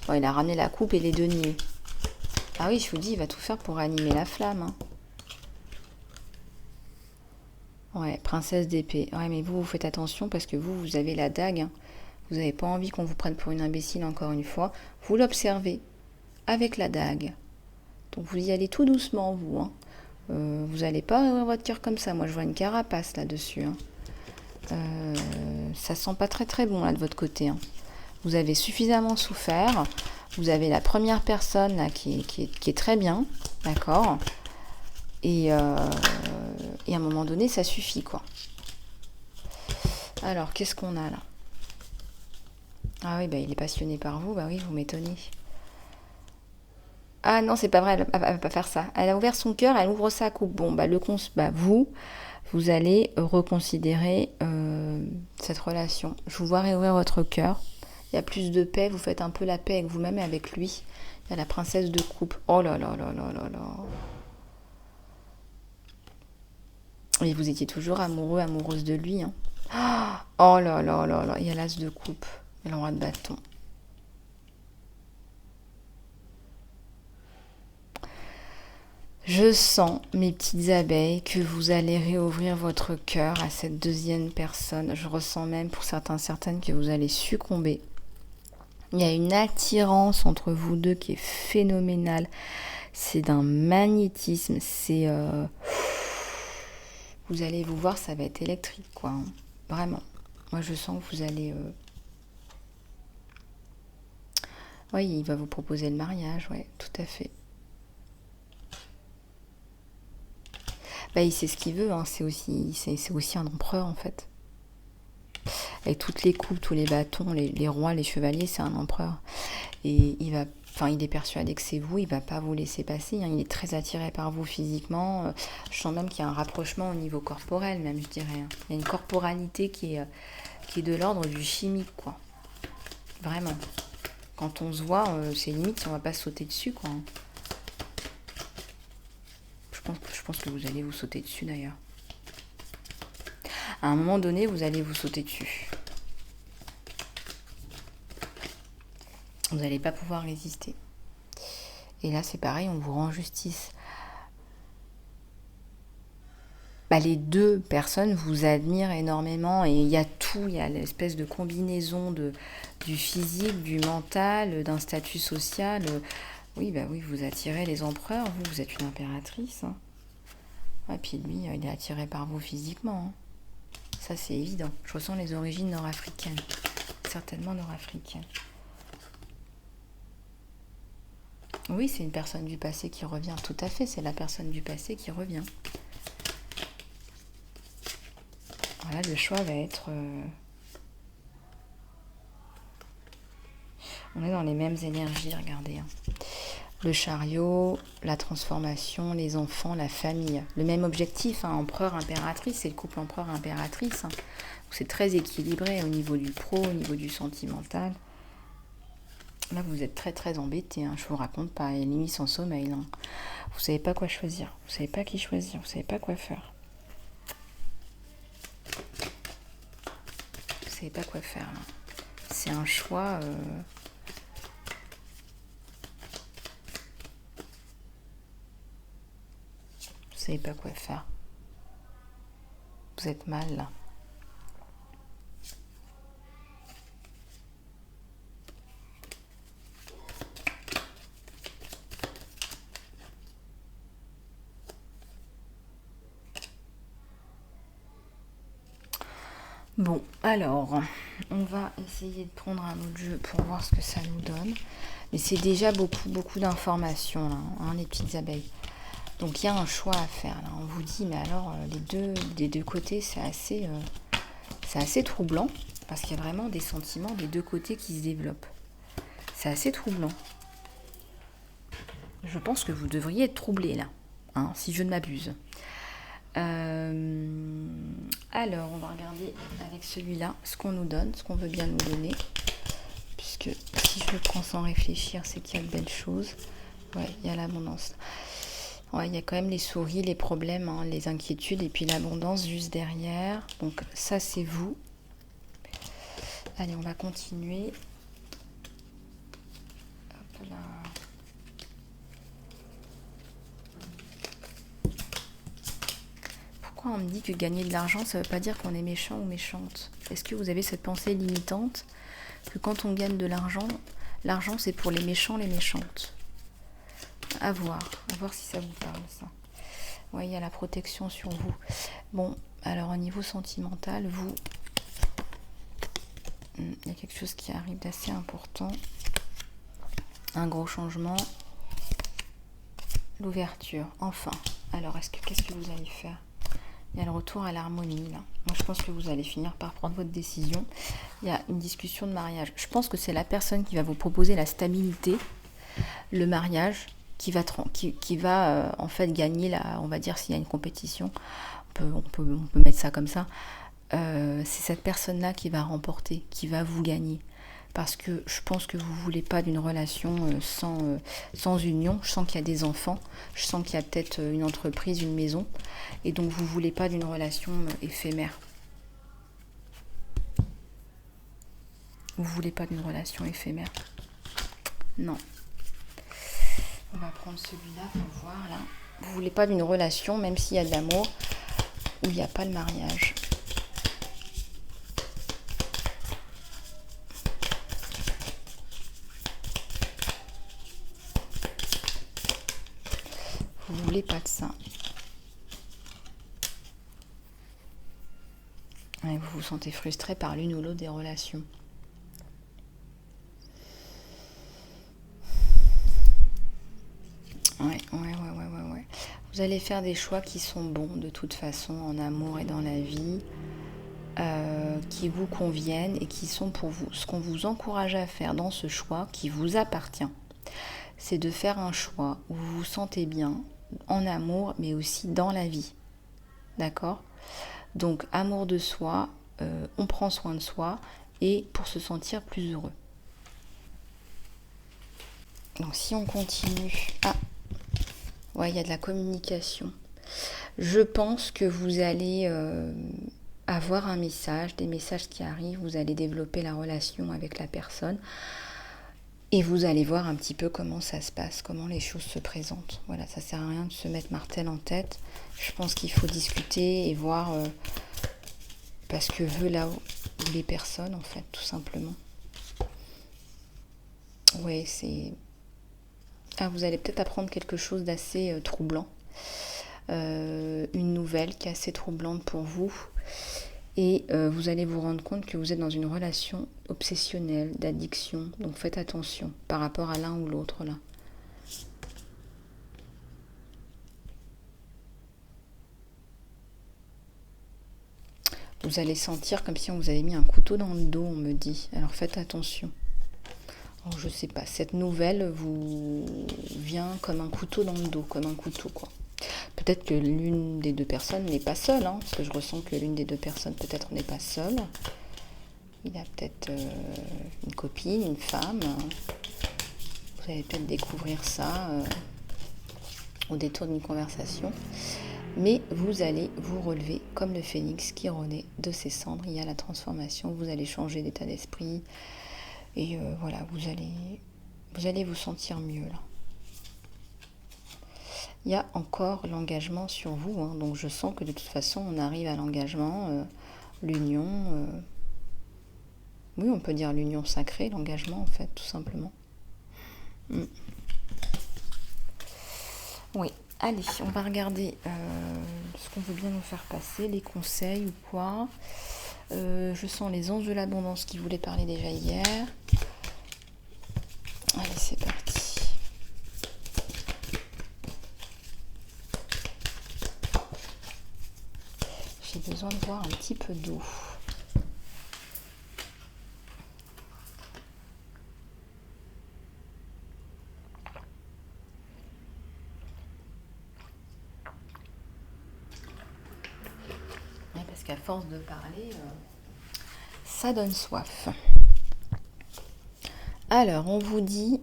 Bon, il a ramené la coupe et les deniers. Ah oui, je vous dis, il va tout faire pour animer la flamme. Hein. Ouais, princesse d'épée. Ouais, mais vous faites attention parce que vous avez la dague. Hein. Vous n'avez pas envie qu'on vous prenne pour une imbécile encore une fois. Vous l'observez avec la dague. Donc vous y allez tout doucement, vous. Hein. Vous n'allez pas ouvrir votre cœur comme ça. Moi, je vois une carapace là-dessus. Hein. Ça sent pas très très bon là de votre côté. Hein. Vous avez suffisamment souffert. Vous avez la première personne là qui est très bien, d'accord. Et à un moment donné, ça suffit quoi. Alors, qu'est-ce qu'on a là? Ah oui, bah, il est passionné par vous. Bah oui, vous m'étonnez. Ah non, c'est pas vrai, elle va pas faire ça. Elle a ouvert son cœur, elle ouvre sa coupe. Bon, bah, vous allez reconsidérer cette relation. Je vous vois réouvrir votre cœur. Il y a plus de paix, vous faites un peu la paix avec vous-même et avec lui. Il y a la princesse de coupe. Oh là là là là là là. Et vous étiez toujours amoureux, amoureuse de lui. Hein. Oh là là là là, il y a l'as de coupe et le roi de bâton. Je sens, mes petites abeilles, que vous allez réouvrir votre cœur à cette deuxième personne. Je ressens même pour certaines que vous allez succomber. Il y a une attirance entre vous deux qui est phénoménale. C'est d'un magnétisme. C'est... Vous allez vous voir, ça va être électrique, quoi. Hein. Vraiment. Moi, je sens que vous allez... Oui, il va vous proposer le mariage, ouais, tout à fait. Bah, il sait ce qu'il veut, hein. C'est aussi un empereur, en fait. Avec toutes les coupes, tous les bâtons, les rois, les chevaliers, c'est un empereur. Et il est persuadé que c'est vous, il va pas vous laisser passer. Hein. Il est très attiré par vous physiquement. Je sens même qu'il y a un rapprochement au niveau corporel, même, je dirais. Hein. Il y a une corporalité qui est de l'ordre du chimique, quoi. Vraiment. Quand on se voit, c'est limite si on va pas se sauter dessus, quoi. Je pense que vous allez vous sauter dessus, d'ailleurs. À un moment donné, vous allez vous sauter dessus. Vous n'allez pas pouvoir résister. Et là, c'est pareil, on vous rend justice. Bah, les 2 personnes vous admirent énormément et il y a tout, il y a l'espèce de combinaison du physique, du mental, d'un statut social. Oui, bah oui, vous attirez les empereurs, vous êtes une impératrice. Hein. Et puis lui, il est attiré par vous physiquement. Hein. Ça, c'est évident. Je ressens les origines nord-africaines. Certainement nord-africaines. Oui, c'est une personne du passé qui revient, tout à fait, c'est la personne du passé qui revient. Voilà, le choix va être... On est dans les mêmes énergies, regardez. Hein. Le chariot, la transformation, les enfants, la famille. Le même objectif, hein, empereur-impératrice, c'est le couple empereur-impératrice. Hein. C'est très équilibré au niveau du pro, au niveau du sentimental. Là, vous êtes très très embêté, hein, je vous raconte pas. Et limite sans sommeil. Hein. Vous savez pas quoi choisir, vous savez pas qui choisir, vous savez pas quoi faire. Vous savez pas quoi faire, là. C'est un choix... Vous savez pas quoi faire. Vous êtes mal, là. Bon, alors, on va essayer de prendre un autre jeu pour voir ce que ça nous donne. Mais c'est déjà beaucoup d'informations, là, hein, les petites abeilles. Donc, il y a un choix à faire, là. On vous dit, mais alors, des deux côtés, c'est assez troublant. Parce qu'il y a vraiment des sentiments des deux côtés qui se développent. C'est assez troublant. Je pense que vous devriez être troublé, là, hein, si je ne m'abuse. Alors, on va regarder avec celui-là ce qu'on nous donne, ce qu'on veut bien nous donner. Puisque si je le prends sans réfléchir, c'est qu'il y a de belles choses. Ouais, il y a l'abondance. Ouais, il y a quand même les souris, les problèmes, hein, les inquiétudes et puis l'abondance juste derrière. Donc ça, c'est vous. Allez, on va continuer. Hop là. Pourquoi on me dit que gagner de l'argent, ça ne veut pas dire qu'on est méchant ou méchante? Est-ce que vous avez cette pensée limitante que quand on gagne de l'argent, l'argent c'est pour les méchants, les méchantes? À voir si ça vous parle, ça. Ouais, il y a la protection sur vous. Bon, alors au niveau sentimental, vous... Il y a quelque chose qui arrive d'assez important. Un gros changement. L'ouverture, enfin. Alors, qu'est-ce que vous allez faire? Il y a le retour à l'harmonie, là. Moi, je pense que vous allez finir par prendre votre décision. Il y a une discussion de mariage. Je pense que c'est la personne qui va vous proposer la stabilité, le mariage, qui va en fait gagner, on va dire, s'il y a une compétition. On peut mettre ça comme ça. C'est cette personne-là qui va remporter, qui va vous gagner. Parce que je pense que vous ne voulez pas d'une relation sans union. Je sens qu'il y a des enfants, je sens qu'il y a peut-être une entreprise, une maison. Et donc vous ne voulez pas d'une relation éphémère. Vous ne voulez pas d'une relation éphémère. Non. On va prendre celui-là pour voir là. Vous ne voulez pas d'une relation, même s'il y a de l'amour, où il n'y a pas le mariage. Vous voulez pas de ça. Et vous vous sentez frustré par l'une ou l'autre des relations. Ouais. Vous allez faire des choix qui sont bons de toute façon en amour et dans la vie, qui vous conviennent et qui sont pour vous. Ce qu'on vous encourage à faire dans ce choix qui vous appartient, c'est de faire un choix où vous vous sentez bien en amour mais aussi dans la vie. D'accord ? Donc amour de soi, on prend soin de soi et pour se sentir plus heureux. Donc si on continue... Ouais, il y a de la communication. Je pense que vous allez avoir un message, des messages qui arrivent, vous allez développer la relation avec la personne et vous allez voir un petit peu comment ça se passe, comment les choses se présentent. Voilà, ça sert à rien de se mettre martel en tête. Je pense qu'il faut discuter et voir parce que veut là où les personnes, en fait, tout simplement. Ouais, c'est... Ah, vous allez peut-être apprendre quelque chose d'assez troublant. Une nouvelle qui est assez troublante pour vous. Et vous allez vous rendre compte que vous êtes dans une relation obsessionnelle, d'addiction. Donc faites attention par rapport à l'un ou l'autre là. Vous allez sentir comme si on vous avait mis un couteau dans le dos, on me dit. Alors faites attention. Alors, je sais pas, cette nouvelle vous vient comme un couteau dans le dos, comme un couteau quoi. Peut-être que l'une des deux personnes n'est pas seule, hein, parce que je ressens que l'une des deux personnes peut-être n'est pas seule. Il a peut-être une copine, une femme. Vous allez peut-être découvrir ça au détour d'une conversation. Mais vous allez vous relever comme le phénix qui renaît de ses cendres. Il y a la transformation, vous allez changer d'état d'esprit. Et voilà, vous allez vous sentir mieux là. Il y a encore l'engagement sur vous, hein, donc je sens que de toute façon on arrive à l'engagement, l'union, oui on peut dire l'union sacrée, l'engagement en fait tout simplement. Oui, allez, on va regarder ce qu'on veut bien nous faire passer, les conseils ou quoi. Je sens les anges de l'abondance qui voulaient parler déjà hier. Allez, c'est parti. J'ai besoin de boire un petit peu d'eau. Ouais, parce qu'à force de parler, ça donne soif. Alors, on vous dit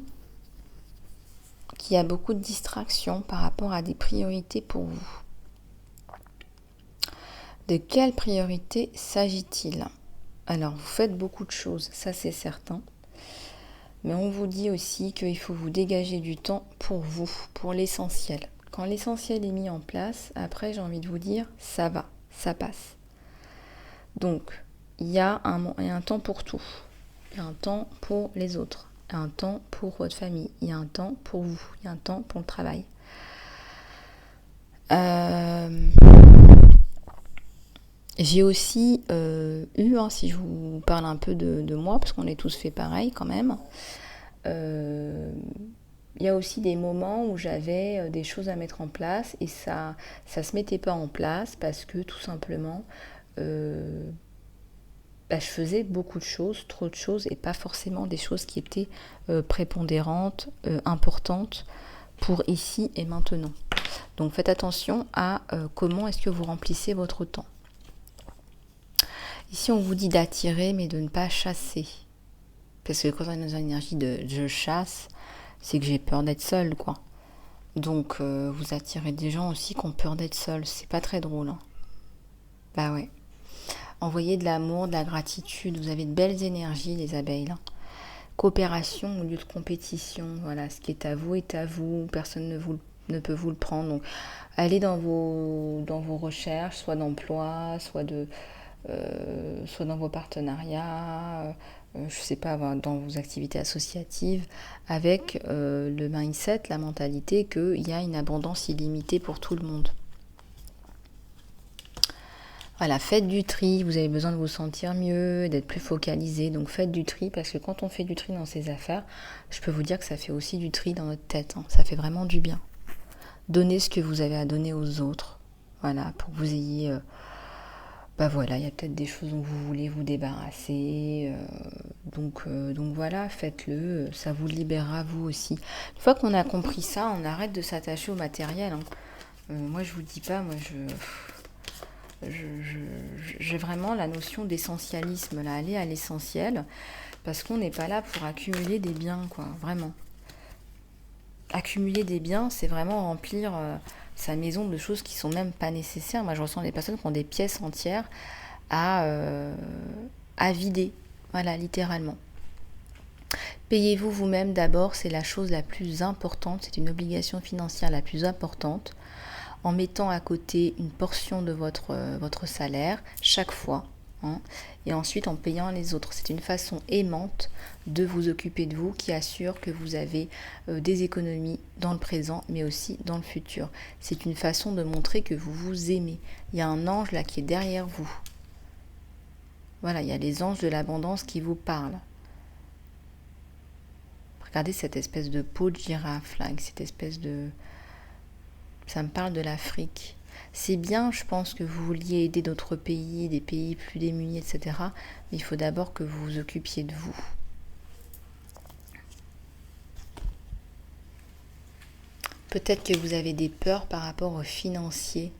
qu'il y a beaucoup de distractions par rapport à des priorités pour vous. De quelle priorité s'agit-il? Alors, vous faites beaucoup de choses, ça c'est certain. Mais on vous dit aussi qu'il faut vous dégager du temps pour vous, pour l'essentiel. Quand l'essentiel est mis en place, après j'ai envie de vous dire, ça va, ça passe. Donc, il y a un temps pour tout. Il y a un temps pour les autres. Il y a un temps pour votre famille. Il y a un temps pour vous. Il y a un temps pour le travail. J'ai aussi eu, si je vous parle un peu de moi, parce qu'on est tous fait pareil quand même, il y a aussi des moments où j'avais des choses à mettre en place et ça se mettait pas en place parce que tout simplement je faisais beaucoup de choses, trop de choses et pas forcément des choses qui étaient prépondérantes, importantes pour ici et maintenant. Donc faites attention à comment est-ce que vous remplissez votre temps. Ici, on vous dit d'attirer, mais de ne pas chasser. Parce que quand on est dans une énergie de je chasse, c'est que j'ai peur d'être seule, quoi. Donc, vous attirez des gens aussi qui ont peur d'être seuls. C'est pas très drôle. Hein. Bah ouais. Envoyez de l'amour, de la gratitude. Vous avez de belles énergies, les abeilles. Hein. Coopération au lieu de compétition. Voilà, ce qui est à vous. Personne ne peut vous le prendre. Donc, allez dans vos recherches, soit d'emploi, soit dans vos partenariats, je sais pas, dans vos activités associatives, avec le mindset, la mentalité qu'il y a une abondance illimitée pour tout le monde. Voilà, faites du tri, vous avez besoin de vous sentir mieux, d'être plus focalisé, donc faites du tri, parce que quand on fait du tri dans ses affaires, je peux vous dire que ça fait aussi du tri dans notre tête, hein. Ça fait vraiment du bien. Donnez ce que vous avez à donner aux autres, voilà, pour que vous ayez... voilà, il y a peut-être des choses dont vous voulez vous débarrasser, donc voilà, faites-le, ça vous libérera vous aussi. Une fois qu'on a compris ça, on arrête de s'attacher au matériel. Hein. Moi je vous dis pas, j'ai vraiment la notion d'essentialisme, là, aller à l'essentiel, parce qu'on n'est pas là pour accumuler des biens, quoi, vraiment. Accumuler des biens, c'est vraiment remplir sa maison de choses qui sont même pas nécessaires. Moi, je ressens des personnes qui ont des pièces entières à vider. Voilà, littéralement. Payez-vous vous-même d'abord, c'est la chose la plus importante, c'est une obligation financière la plus importante, en mettant à côté une portion de votre salaire chaque fois. Hein, et ensuite en payant les autres. C'est une façon aimante de vous occuper de vous qui assure que vous avez des économies dans le présent mais aussi dans le futur. C'est une façon de montrer que vous vous aimez. Il y a un ange là qui est derrière vous. Voilà, il y a les anges de l'abondance qui vous parlent. Regardez cette espèce de peau de girafe là, avec cette espèce de... Ça me parle de l'Afrique. C'est bien, je pense, que vous vouliez aider d'autres pays, des pays plus démunis, etc. Mais il faut d'abord que vous vous occupiez de vous. Peut-être que vous avez des peurs par rapport aux financiers.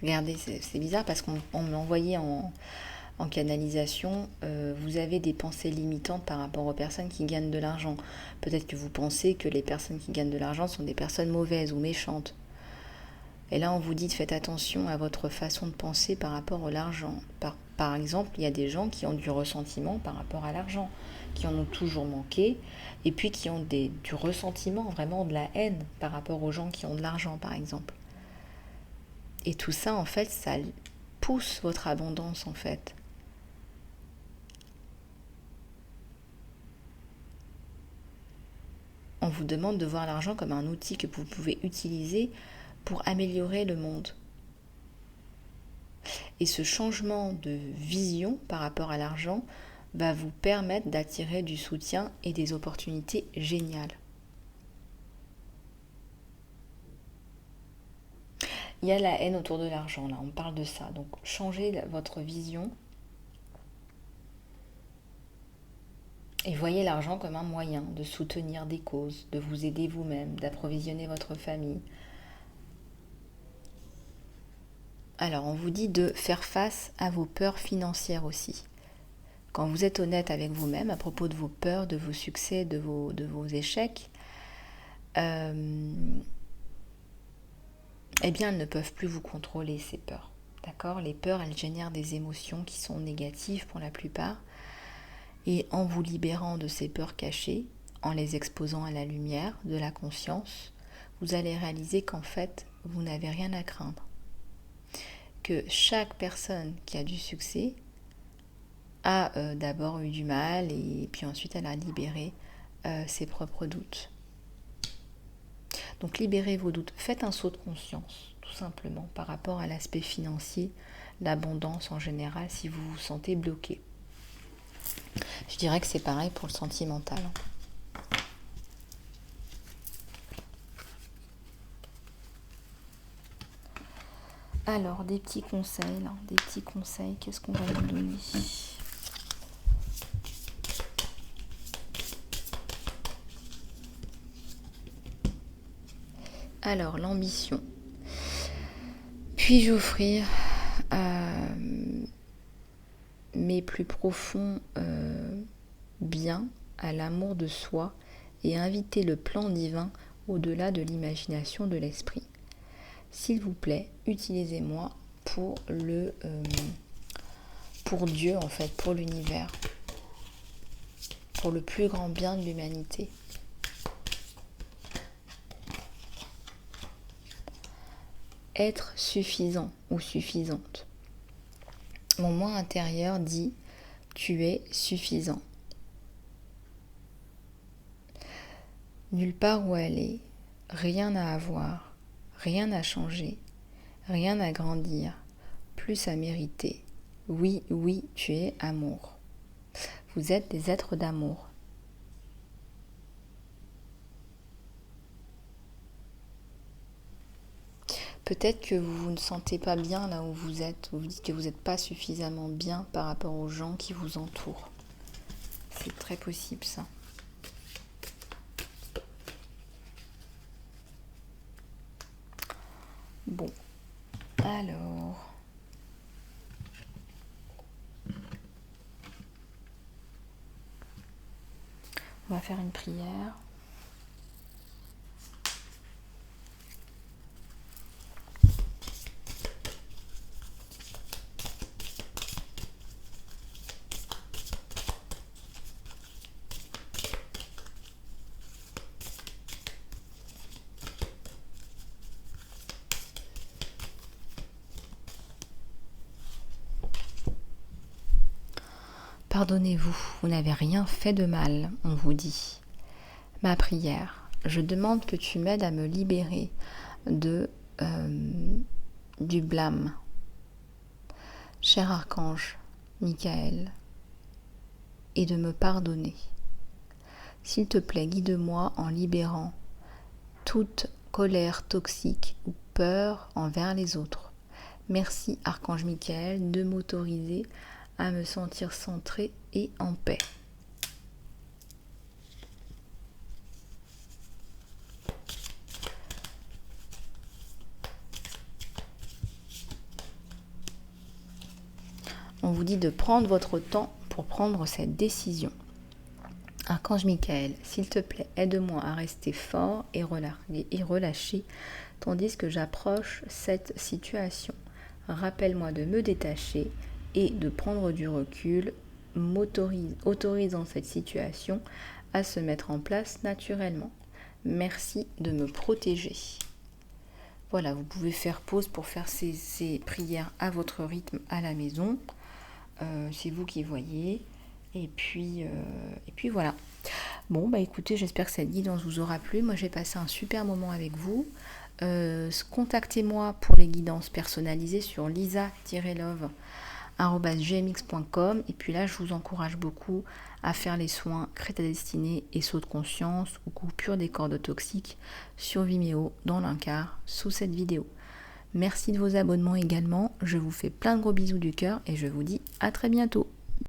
Regardez, c'est bizarre parce qu'on me l'a envoyé en canalisation. Vous avez des pensées limitantes par rapport aux personnes qui gagnent de l'argent. Peut-être que vous pensez que les personnes qui gagnent de l'argent sont des personnes mauvaises ou méchantes. Et là, on vous dit de faites attention à votre façon de penser par rapport à l'argent. Par exemple, il y a des gens qui ont du ressentiment par rapport à l'argent, qui en ont toujours manqué, et puis qui ont du ressentiment, vraiment de la haine par rapport aux gens qui ont de l'argent, par exemple. Et tout ça, en fait, ça pousse votre abondance, en fait. On vous demande de voir l'argent comme un outil que vous pouvez utiliser pour améliorer le monde. Et ce changement de vision par rapport à l'argent va vous permettre d'attirer du soutien et des opportunités géniales. Il y a la haine autour de l'argent, là, on parle de ça. Donc changez votre vision et voyez l'argent comme un moyen de soutenir des causes, de vous aider vous-même, d'approvisionner votre famille. Alors, on vous dit de faire face à vos peurs financières aussi. Quand vous êtes honnête avec vous-même à propos de vos peurs, de vos succès, de vos échecs, eh bien, elles ne peuvent plus vous contrôler, ces peurs. D'accord ? Les peurs, elles génèrent des émotions qui sont négatives pour la plupart. Et en vous libérant de ces peurs cachées, en les exposant à la lumière de la conscience, vous allez réaliser qu'en fait, vous n'avez rien à craindre. Que chaque personne qui a du succès a d'abord eu du mal et puis ensuite elle a libéré ses propres doutes. Donc libérez vos doutes, faites un saut de conscience tout simplement par rapport à l'aspect financier, l'abondance en général si vous vous sentez bloqué. Je dirais que c'est pareil pour le sentimental. Alors, des petits conseils, là, qu'est-ce qu'on va nous donner ? Alors, l'ambition. Puis-je offrir mes plus profonds biens à l'amour de soi et inviter le plan divin au-delà de l'imagination de l'esprit ? S'il vous plaît, utilisez-moi pour Dieu en fait, pour l'univers, pour le plus grand bien de l'humanité. Être suffisant ou suffisante. Mon moi intérieur dit « tu es suffisant ». Nulle part où aller, rien à avoir, rien à changer, rien à grandir, plus à mériter. Oui, oui, tu es amour. Vous êtes des êtres d'amour. Peut-être que vous ne sentez pas bien là où vous êtes, ou vous dites que vous n'êtes pas suffisamment bien par rapport aux gens qui vous entourent. C'est très possible ça. Bon, alors... on va faire une prière. Pardonnez-vous, vous n'avez rien fait de mal, on vous dit. Ma prière, je demande que tu m'aides à me libérer du blâme. Cher archange Michael, et de me pardonner. S'il te plaît, guide-moi en libérant toute colère toxique ou peur envers les autres. Merci Archange Michael de m'autoriser à me sentir centrée et en paix. On vous dit de prendre votre temps pour prendre cette décision. Archange Michael, s'il te plaît, aide-moi à rester fort et relâché tandis que j'approche cette situation. Rappelle-moi de me détacher et de prendre du recul, autorisant cette situation à se mettre en place naturellement. Merci de me protéger. Voilà, vous pouvez faire pause pour faire ces prières à votre rythme à la maison. C'est vous qui voyez. Et puis voilà. Bon, bah écoutez, j'espère que cette guidance vous aura plu. Moi, j'ai passé un super moment avec vous. Contactez-moi pour les guidances personnalisées sur lisa-love@gmx.com. Et puis là, je vous encourage beaucoup à faire les soins crête à destinée et saut de conscience ou coupure des cordes toxiques sur Vimeo dans l'encart sous cette vidéo. Merci de vos abonnements également. Je vous fais plein de gros bisous du cœur et je vous dis à très bientôt.